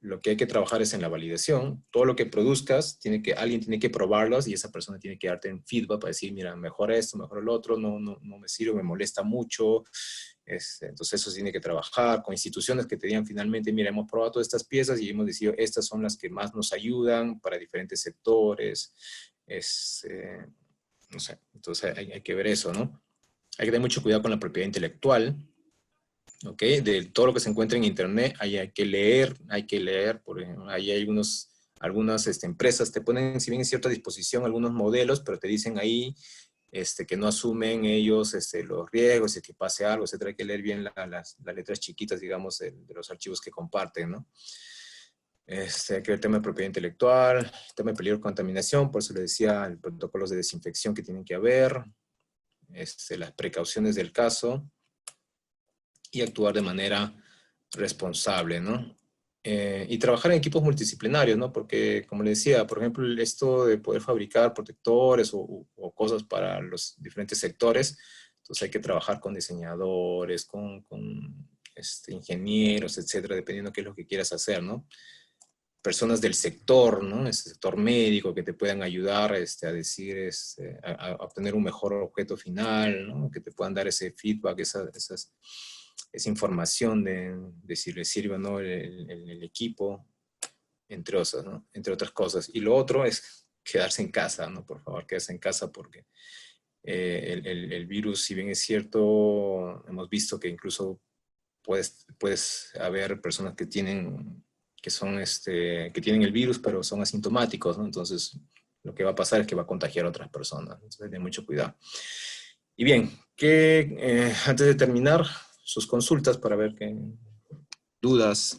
lo que hay que trabajar es en la validación. Todo lo que produzcas, alguien tiene que probarlos y esa persona tiene que darte un feedback para decir, mira, mejor esto, mejor el otro, no me sirve, me molesta mucho. Entonces eso se tiene que trabajar con instituciones que te digan finalmente, mira, hemos probado todas estas piezas y hemos decidido, estas son las que más nos ayudan para diferentes sectores. No sé, entonces hay que ver eso, ¿no? Hay que tener mucho cuidado con la propiedad intelectual. ¿Ok? De todo lo que se encuentra en Internet, hay que leer, por ejemplo, ahí hay algunas empresas te ponen, si bien es cierto, a disposición algunos modelos, pero te dicen ahí que no asumen ellos los riesgos y que pase algo, etcétera. Hay que leer bien las letras chiquitas, digamos, de los archivos que comparten, ¿no? Hay que ver el tema de propiedad intelectual, el tema de peligro de contaminación, por eso le decía, el protocolos de desinfección que tienen que haber, las precauciones del caso, y actuar de manera responsable, ¿no? Y trabajar en equipos multidisciplinarios, ¿no? Porque, como le decía, por ejemplo, esto de poder fabricar protectores o cosas para los diferentes sectores, entonces hay que trabajar con diseñadores, con ingenieros, etcétera, dependiendo qué es lo que quieras hacer, ¿no? Personas del sector, ¿no? El sector médico que te puedan ayudar a decir, a obtener un mejor objeto final, ¿no? Que te puedan dar ese feedback, esa información de si le sirve o no el equipo, entre otras cosas. Y lo otro es quedarse en casa, ¿no? Por favor, quedarse en casa porque el virus, si bien es cierto, hemos visto que incluso puedes haber personas que tienen el virus, pero son asintomáticos, ¿no? Entonces, lo que va a pasar es que va a contagiar a otras personas. Entonces, hay que tener mucho cuidado. Y bien, antes de terminar, sus consultas para ver qué dudas.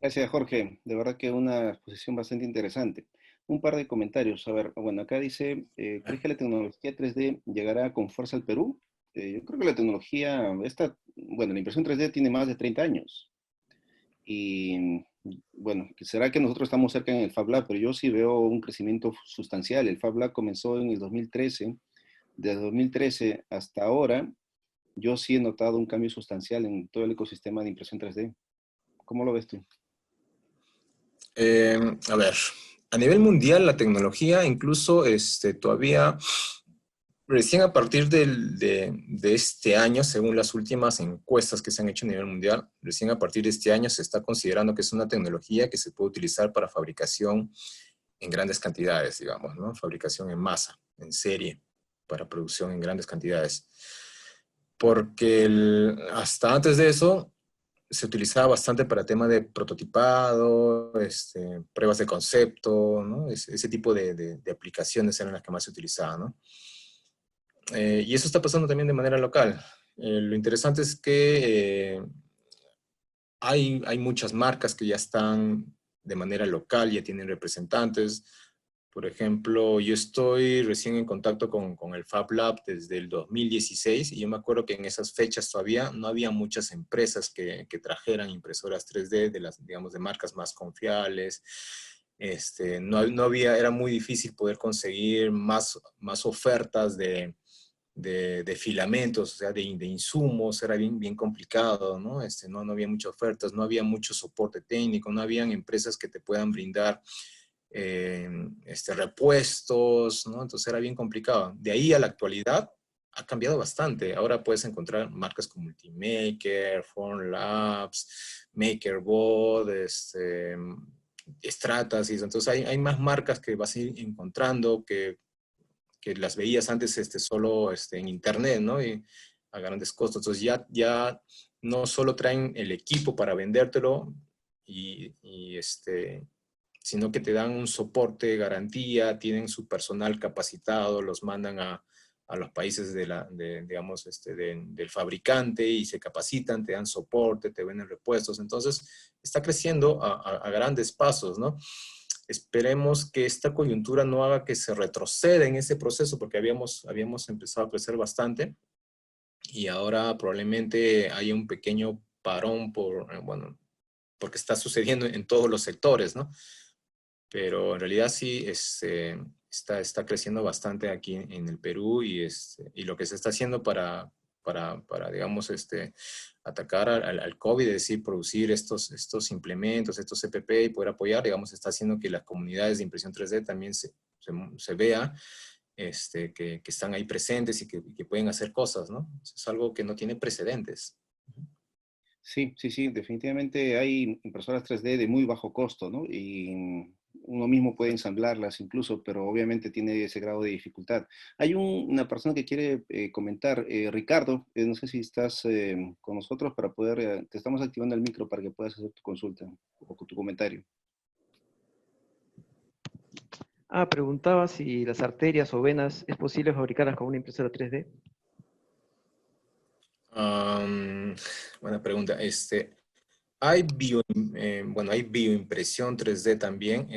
Gracias, Jorge. De verdad que una exposición bastante interesante. Un par de comentarios. A ver, bueno, acá dice, ¿crees que la tecnología 3D llegará con fuerza al Perú? Yo creo que la tecnología, bueno, la impresión 3D tiene más de 30 años. Y bueno, será que nosotros estamos cerca en el Fab Lab, pero yo sí veo un crecimiento sustancial. El Fab Lab comenzó en el 2013. Desde 2013 hasta ahora, yo sí he notado un cambio sustancial en todo el ecosistema de impresión 3D. ¿Cómo lo ves tú? A ver, a nivel mundial la tecnología incluso todavía recién a partir de este año, según las últimas encuestas que se han hecho a nivel mundial, recién a partir de este año se está considerando que es una tecnología que se puede utilizar para fabricación en grandes cantidades, digamos, ¿no? Fabricación en masa, en serie, para producción en grandes cantidades. Porque hasta antes de eso se utilizaba bastante para tema de prototipado, pruebas de concepto, ¿no? Ese tipo de aplicaciones eran las que más se utilizaban, ¿no? Y eso está pasando también de manera local. Lo interesante es que hay muchas marcas que ya están de manera local, ya tienen representantes. Por ejemplo, yo estoy recién en contacto con el Fab Lab desde el 2016 y yo me acuerdo que en esas fechas todavía no había muchas empresas que trajeran impresoras 3D digamos, de marcas más confiables. No había, era muy difícil poder conseguir más ofertas de filamentos, o sea, de insumos, era bien complicado, ¿no? No había muchas ofertas, no había mucho soporte técnico, no habían empresas que te puedan brindar repuestos, ¿no? Entonces era bien complicado. De ahí a la actualidad ha cambiado bastante. Ahora puedes encontrar marcas como Ultimaker, Formlabs, MakerBot, Stratasys. Entonces hay más marcas que vas a ir encontrando que las veías antes solo en internet, ¿no? Y a grandes costos. Entonces ya no solo traen el equipo para vendértelo sino que te dan un soporte, garantía, tienen su personal capacitado, los mandan a los países digamos, del fabricante y se capacitan, te dan soporte, te venden repuestos. Entonces, está creciendo a grandes pasos, ¿no? Esperemos que esta coyuntura no haga que se retroceda en ese proceso, porque habíamos empezado a crecer bastante y ahora probablemente haya un pequeño parón bueno, porque está sucediendo en todos los sectores, ¿no? Pero en realidad sí está creciendo bastante aquí en el Perú y lo que se está haciendo para digamos, atacar al COVID, es decir, producir estos implementos, estos CPP y poder apoyar, digamos, está haciendo que las comunidades de impresión 3D también se vea que están ahí presentes y que pueden hacer cosas, ¿no? Eso es algo que no tiene precedentes. Sí, sí, sí, definitivamente hay impresoras 3D de muy bajo costo, ¿no? Y uno mismo puede ensamblarlas incluso, pero obviamente tiene ese grado de dificultad. Hay una persona que quiere comentar, Ricardo, no sé si estás con nosotros para poder, te estamos activando el micro para que puedas hacer tu consulta o tu comentario. Preguntaba si las arterias o venas es posible fabricarlas con una impresora 3D. Buena pregunta. Hay bioimpresión 3D también.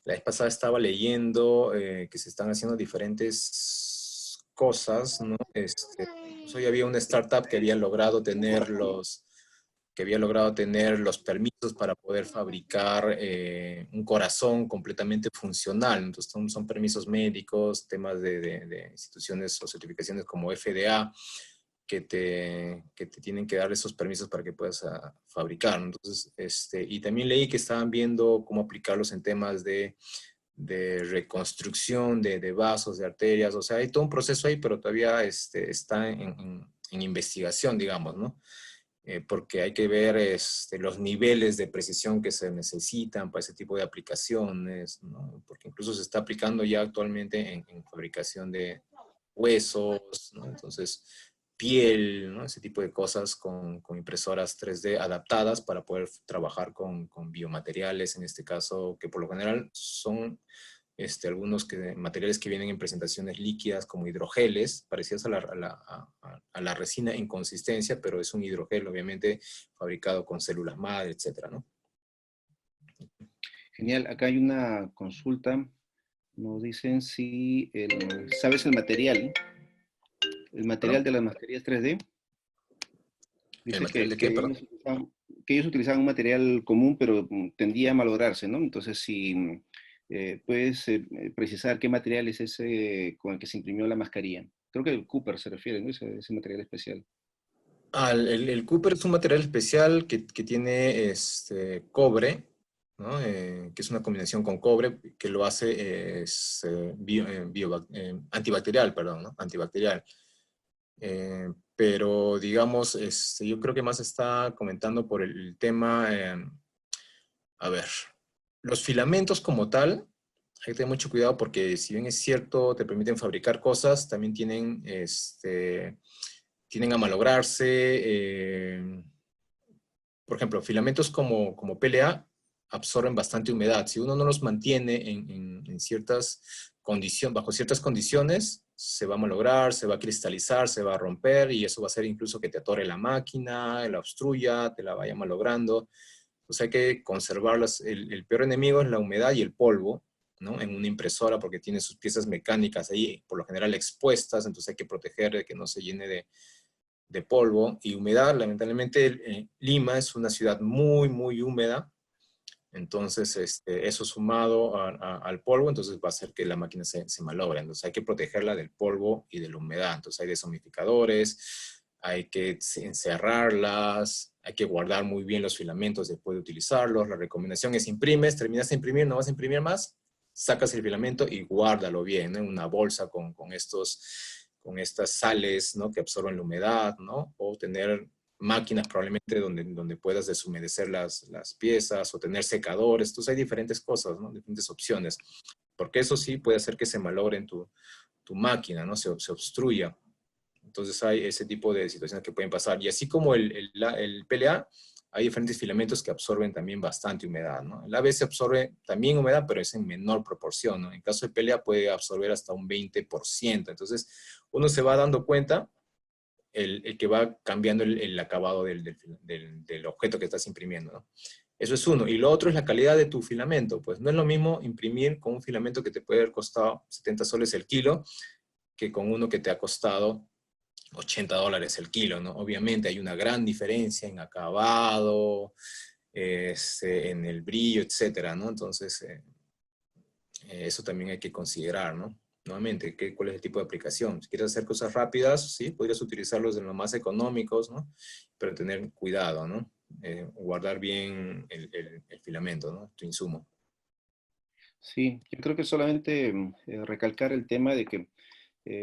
La vez pasada estaba leyendo que se están haciendo diferentes cosas, ¿no? Incluso ya había una startup que había logrado tener los permisos para poder fabricar un corazón completamente funcional. Entonces son permisos médicos, temas de instituciones o certificaciones como FDA, que te tienen que dar esos permisos para que puedas fabricar. Entonces, y también leí que estaban viendo cómo aplicarlos en temas de reconstrucción de vasos, de arterias. O sea, hay todo un proceso ahí, pero todavía está en investigación, digamos, ¿no? Porque hay que ver los niveles de precisión que se necesitan para ese tipo de aplicaciones, ¿no? Porque incluso se está aplicando ya actualmente en fabricación de huesos, ¿no? Entonces, piel, ¿no? Ese tipo de cosas con impresoras 3D adaptadas para poder trabajar con biomateriales, en este caso, que por lo general son algunos materiales que vienen en presentaciones líquidas como hidrogeles, parecidos a la resina en consistencia, pero es un hidrogel, obviamente, fabricado con células madre, etcétera, ¿no? Genial, acá hay una consulta. Nos dicen si ¿sabes el material? El material ¿Perdón? de las mascarillas 3D. ¿El Dice material de qué, perdón? que ellos utilizaban un material común, pero tendía a malograrse, ¿no? Entonces, si puedes precisar qué material es ese con el que se imprimió la mascarilla. Creo que el Cooper se refiere, ¿no? Ese material especial. El Cooper es un material especial que tiene cobre, ¿no? Que es una combinación con cobre que lo hace antibacterial, perdón, ¿no? Antibacterial. Pero digamos, yo creo que más está comentando por el tema, a ver, los filamentos como tal, hay que tener mucho cuidado porque si bien es cierto, te permiten fabricar cosas, también tienen a malograrse. Por ejemplo, filamentos como PLA absorben bastante humedad. Si uno no los mantiene en ciertas condiciones, bajo ciertas condiciones, se va a malograr, se va a cristalizar, se va a romper y eso va a hacer incluso que te atore la máquina, la obstruya, te la vaya malogrando. Entonces hay que conservarlas. El peor enemigo es la humedad y el polvo, ¿no? En una impresora porque tiene sus piezas mecánicas ahí por lo general expuestas, entonces hay que proteger de que no se llene de polvo y humedad. Lamentablemente Lima es una ciudad muy, muy húmeda, entonces eso sumado al polvo, entonces va a hacer que la máquina se malogre. Entonces hay que protegerla del polvo y de la humedad. Entonces hay deshumidificadores, hay que encerrarlas, hay que guardar muy bien los filamentos después de utilizarlos. La recomendación es imprimes, terminas de imprimir, no vas a imprimir más, sacas el filamento y guárdalo bien, ¿no? En una bolsa con estas sales, ¿no? Que absorben la humedad, ¿no? O tener máquinas probablemente donde puedas deshumedecer las piezas o tener secadores. Entonces hay diferentes cosas, ¿no? Diferentes opciones. Porque eso sí puede hacer que se malogre en tu máquina, ¿no? Se obstruya. Entonces hay ese tipo de situaciones que pueden pasar. Y así como el PLA, hay diferentes filamentos que absorben también bastante humedad, ¿no? El ABS absorbe también humedad, pero es en menor proporción, ¿no? En caso de PLA puede absorber hasta un 20%. Entonces, uno se va dando cuenta el que va cambiando el acabado del objeto que estás imprimiendo, ¿no? Eso es uno. Y lo otro es la calidad de tu filamento. Pues no es lo mismo imprimir con un filamento que te puede haber costado 70 soles el kilo que con uno que te ha costado $80 el kilo, ¿no? Obviamente hay una gran diferencia en acabado, en el brillo, etcétera, ¿no? Entonces, eso también hay que considerar, ¿no? nuevamente, cuál es el tipo de aplicación. Si quieres hacer cosas rápidas, sí, podrías utilizarlos en los más económicos, ¿no? Pero tener cuidado, ¿no? Guardar bien el filamento, ¿no? Tu insumo. Sí, yo creo que solamente recalcar el tema de que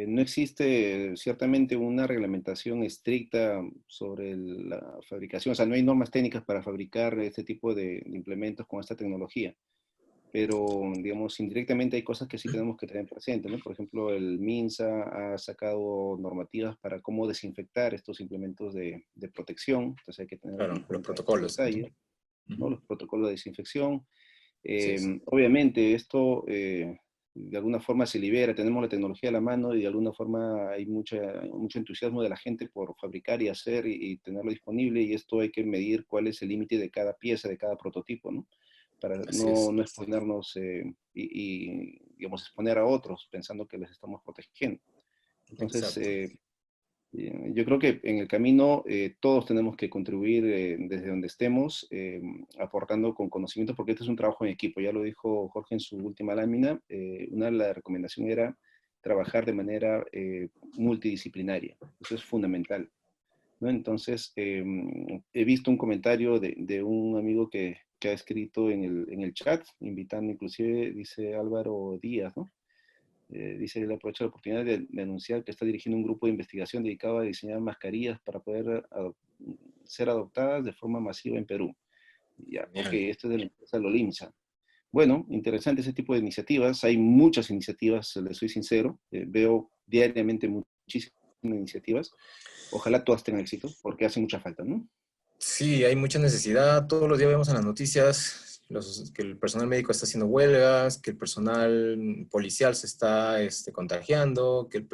no existe ciertamente una reglamentación estricta sobre la fabricación, o sea, no hay normas técnicas para fabricar este tipo de implementos con esta tecnología, pero digamos, indirectamente hay cosas que sí tenemos que tener presente, ¿no? Por ejemplo, el MINSA ha sacado normativas para cómo desinfectar estos implementos de protección, entonces hay que tener en Claro, los cuenta estos protocolos. detalles, ¿no? Ujú. Los protocolos de desinfección. Sí, sí. Obviamente esto de alguna forma se libera, tenemos la tecnología a la mano y de alguna forma hay mucho entusiasmo de la gente por fabricar y hacer y tenerlo disponible y esto hay que medir cuál es el límite de cada pieza, de cada prototipo, ¿no? Para Así es. no exponernos digamos, exponer a otros pensando que les estamos protegiendo. Entonces, Exacto. yo creo que en el camino todos tenemos que contribuir desde donde estemos, aportando con conocimiento, porque este es un trabajo en equipo. Ya lo dijo Jorge en su última lámina. Una de las recomendaciones era trabajar de manera multidisciplinaria. Eso es fundamental, ¿no? Entonces, he visto un comentario de un amigo que ha escrito en el chat, invitando inclusive, dice Álvaro Díaz, ¿no? Dice, le aprovecho la oportunidad de anunciar que está dirigiendo un grupo de investigación dedicado a diseñar mascarillas para poder ser adoptadas de forma masiva en Perú. Ya, ok, Genial. esto es de la empresa Lolimsa. Bueno, interesante ese tipo de iniciativas. Hay muchas iniciativas, les soy sincero. Veo diariamente muchísimas iniciativas. Ojalá todas tengan éxito, porque hace mucha falta, ¿no? Sí, hay mucha necesidad. Todos los días vemos en las noticias que el personal médico está haciendo huelgas, que el personal policial se está contagiando, que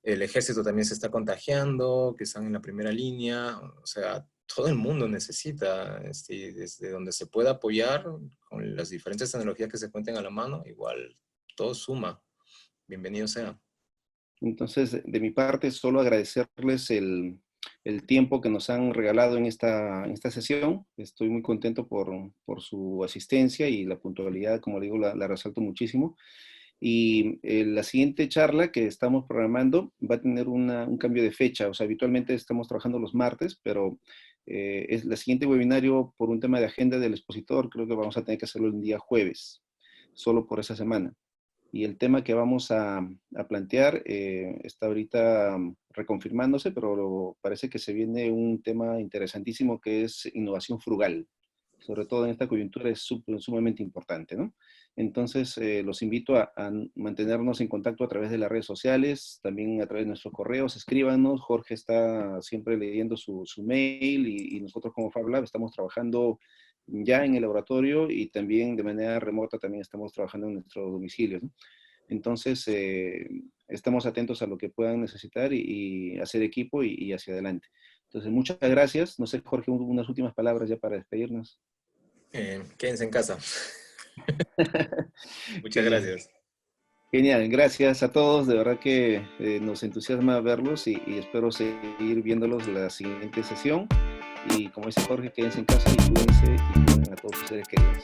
el ejército también se está contagiando, que están en la primera línea. O sea, todo el mundo necesita, y desde donde se pueda apoyar con las diferentes tecnologías que se cuenten a la mano, igual todo suma. Bienvenido sea. Entonces, de mi parte, solo agradecerles el tiempo que nos han regalado en esta sesión. Estoy muy contento por su asistencia y la puntualidad, como le digo, la resalto muchísimo. Y la siguiente charla que estamos programando va a tener un cambio de fecha. O sea, habitualmente estamos trabajando los martes, pero es la siguiente webinario por un tema de agenda del expositor. Creo que vamos a tener que hacerlo el día jueves, solo por esa semana. Y el tema que vamos a plantear está ahorita reconfirmándose, pero parece que se viene un tema interesantísimo que es innovación frugal. Sobre todo en esta coyuntura es sumamente importante, ¿no? Entonces, los invito a mantenernos en contacto a través de las redes sociales, también a través de nuestros correos, escríbanos. Jorge está siempre leyendo su mail y nosotros como FabLab estamos trabajando ya en el laboratorio y también de manera remota también estamos trabajando en nuestro domicilio, ¿no? Entonces, estamos atentos a lo que puedan necesitar y hacer equipo y hacia adelante. Entonces, muchas gracias. No sé, Jorge, unas últimas palabras ya para despedirnos. Quédense en casa. Muchas Genial. gracias. Genial, gracias a todos. De verdad que nos entusiasma verlos y espero seguir viéndolos la siguiente sesión. Y como dice Jorge, quédense en casa y cuídense y cuiden a todos sus seres queridos.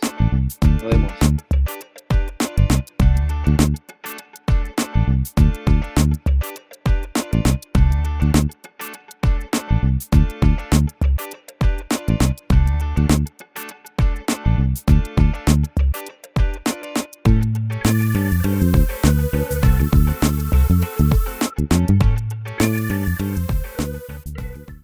Nos vemos.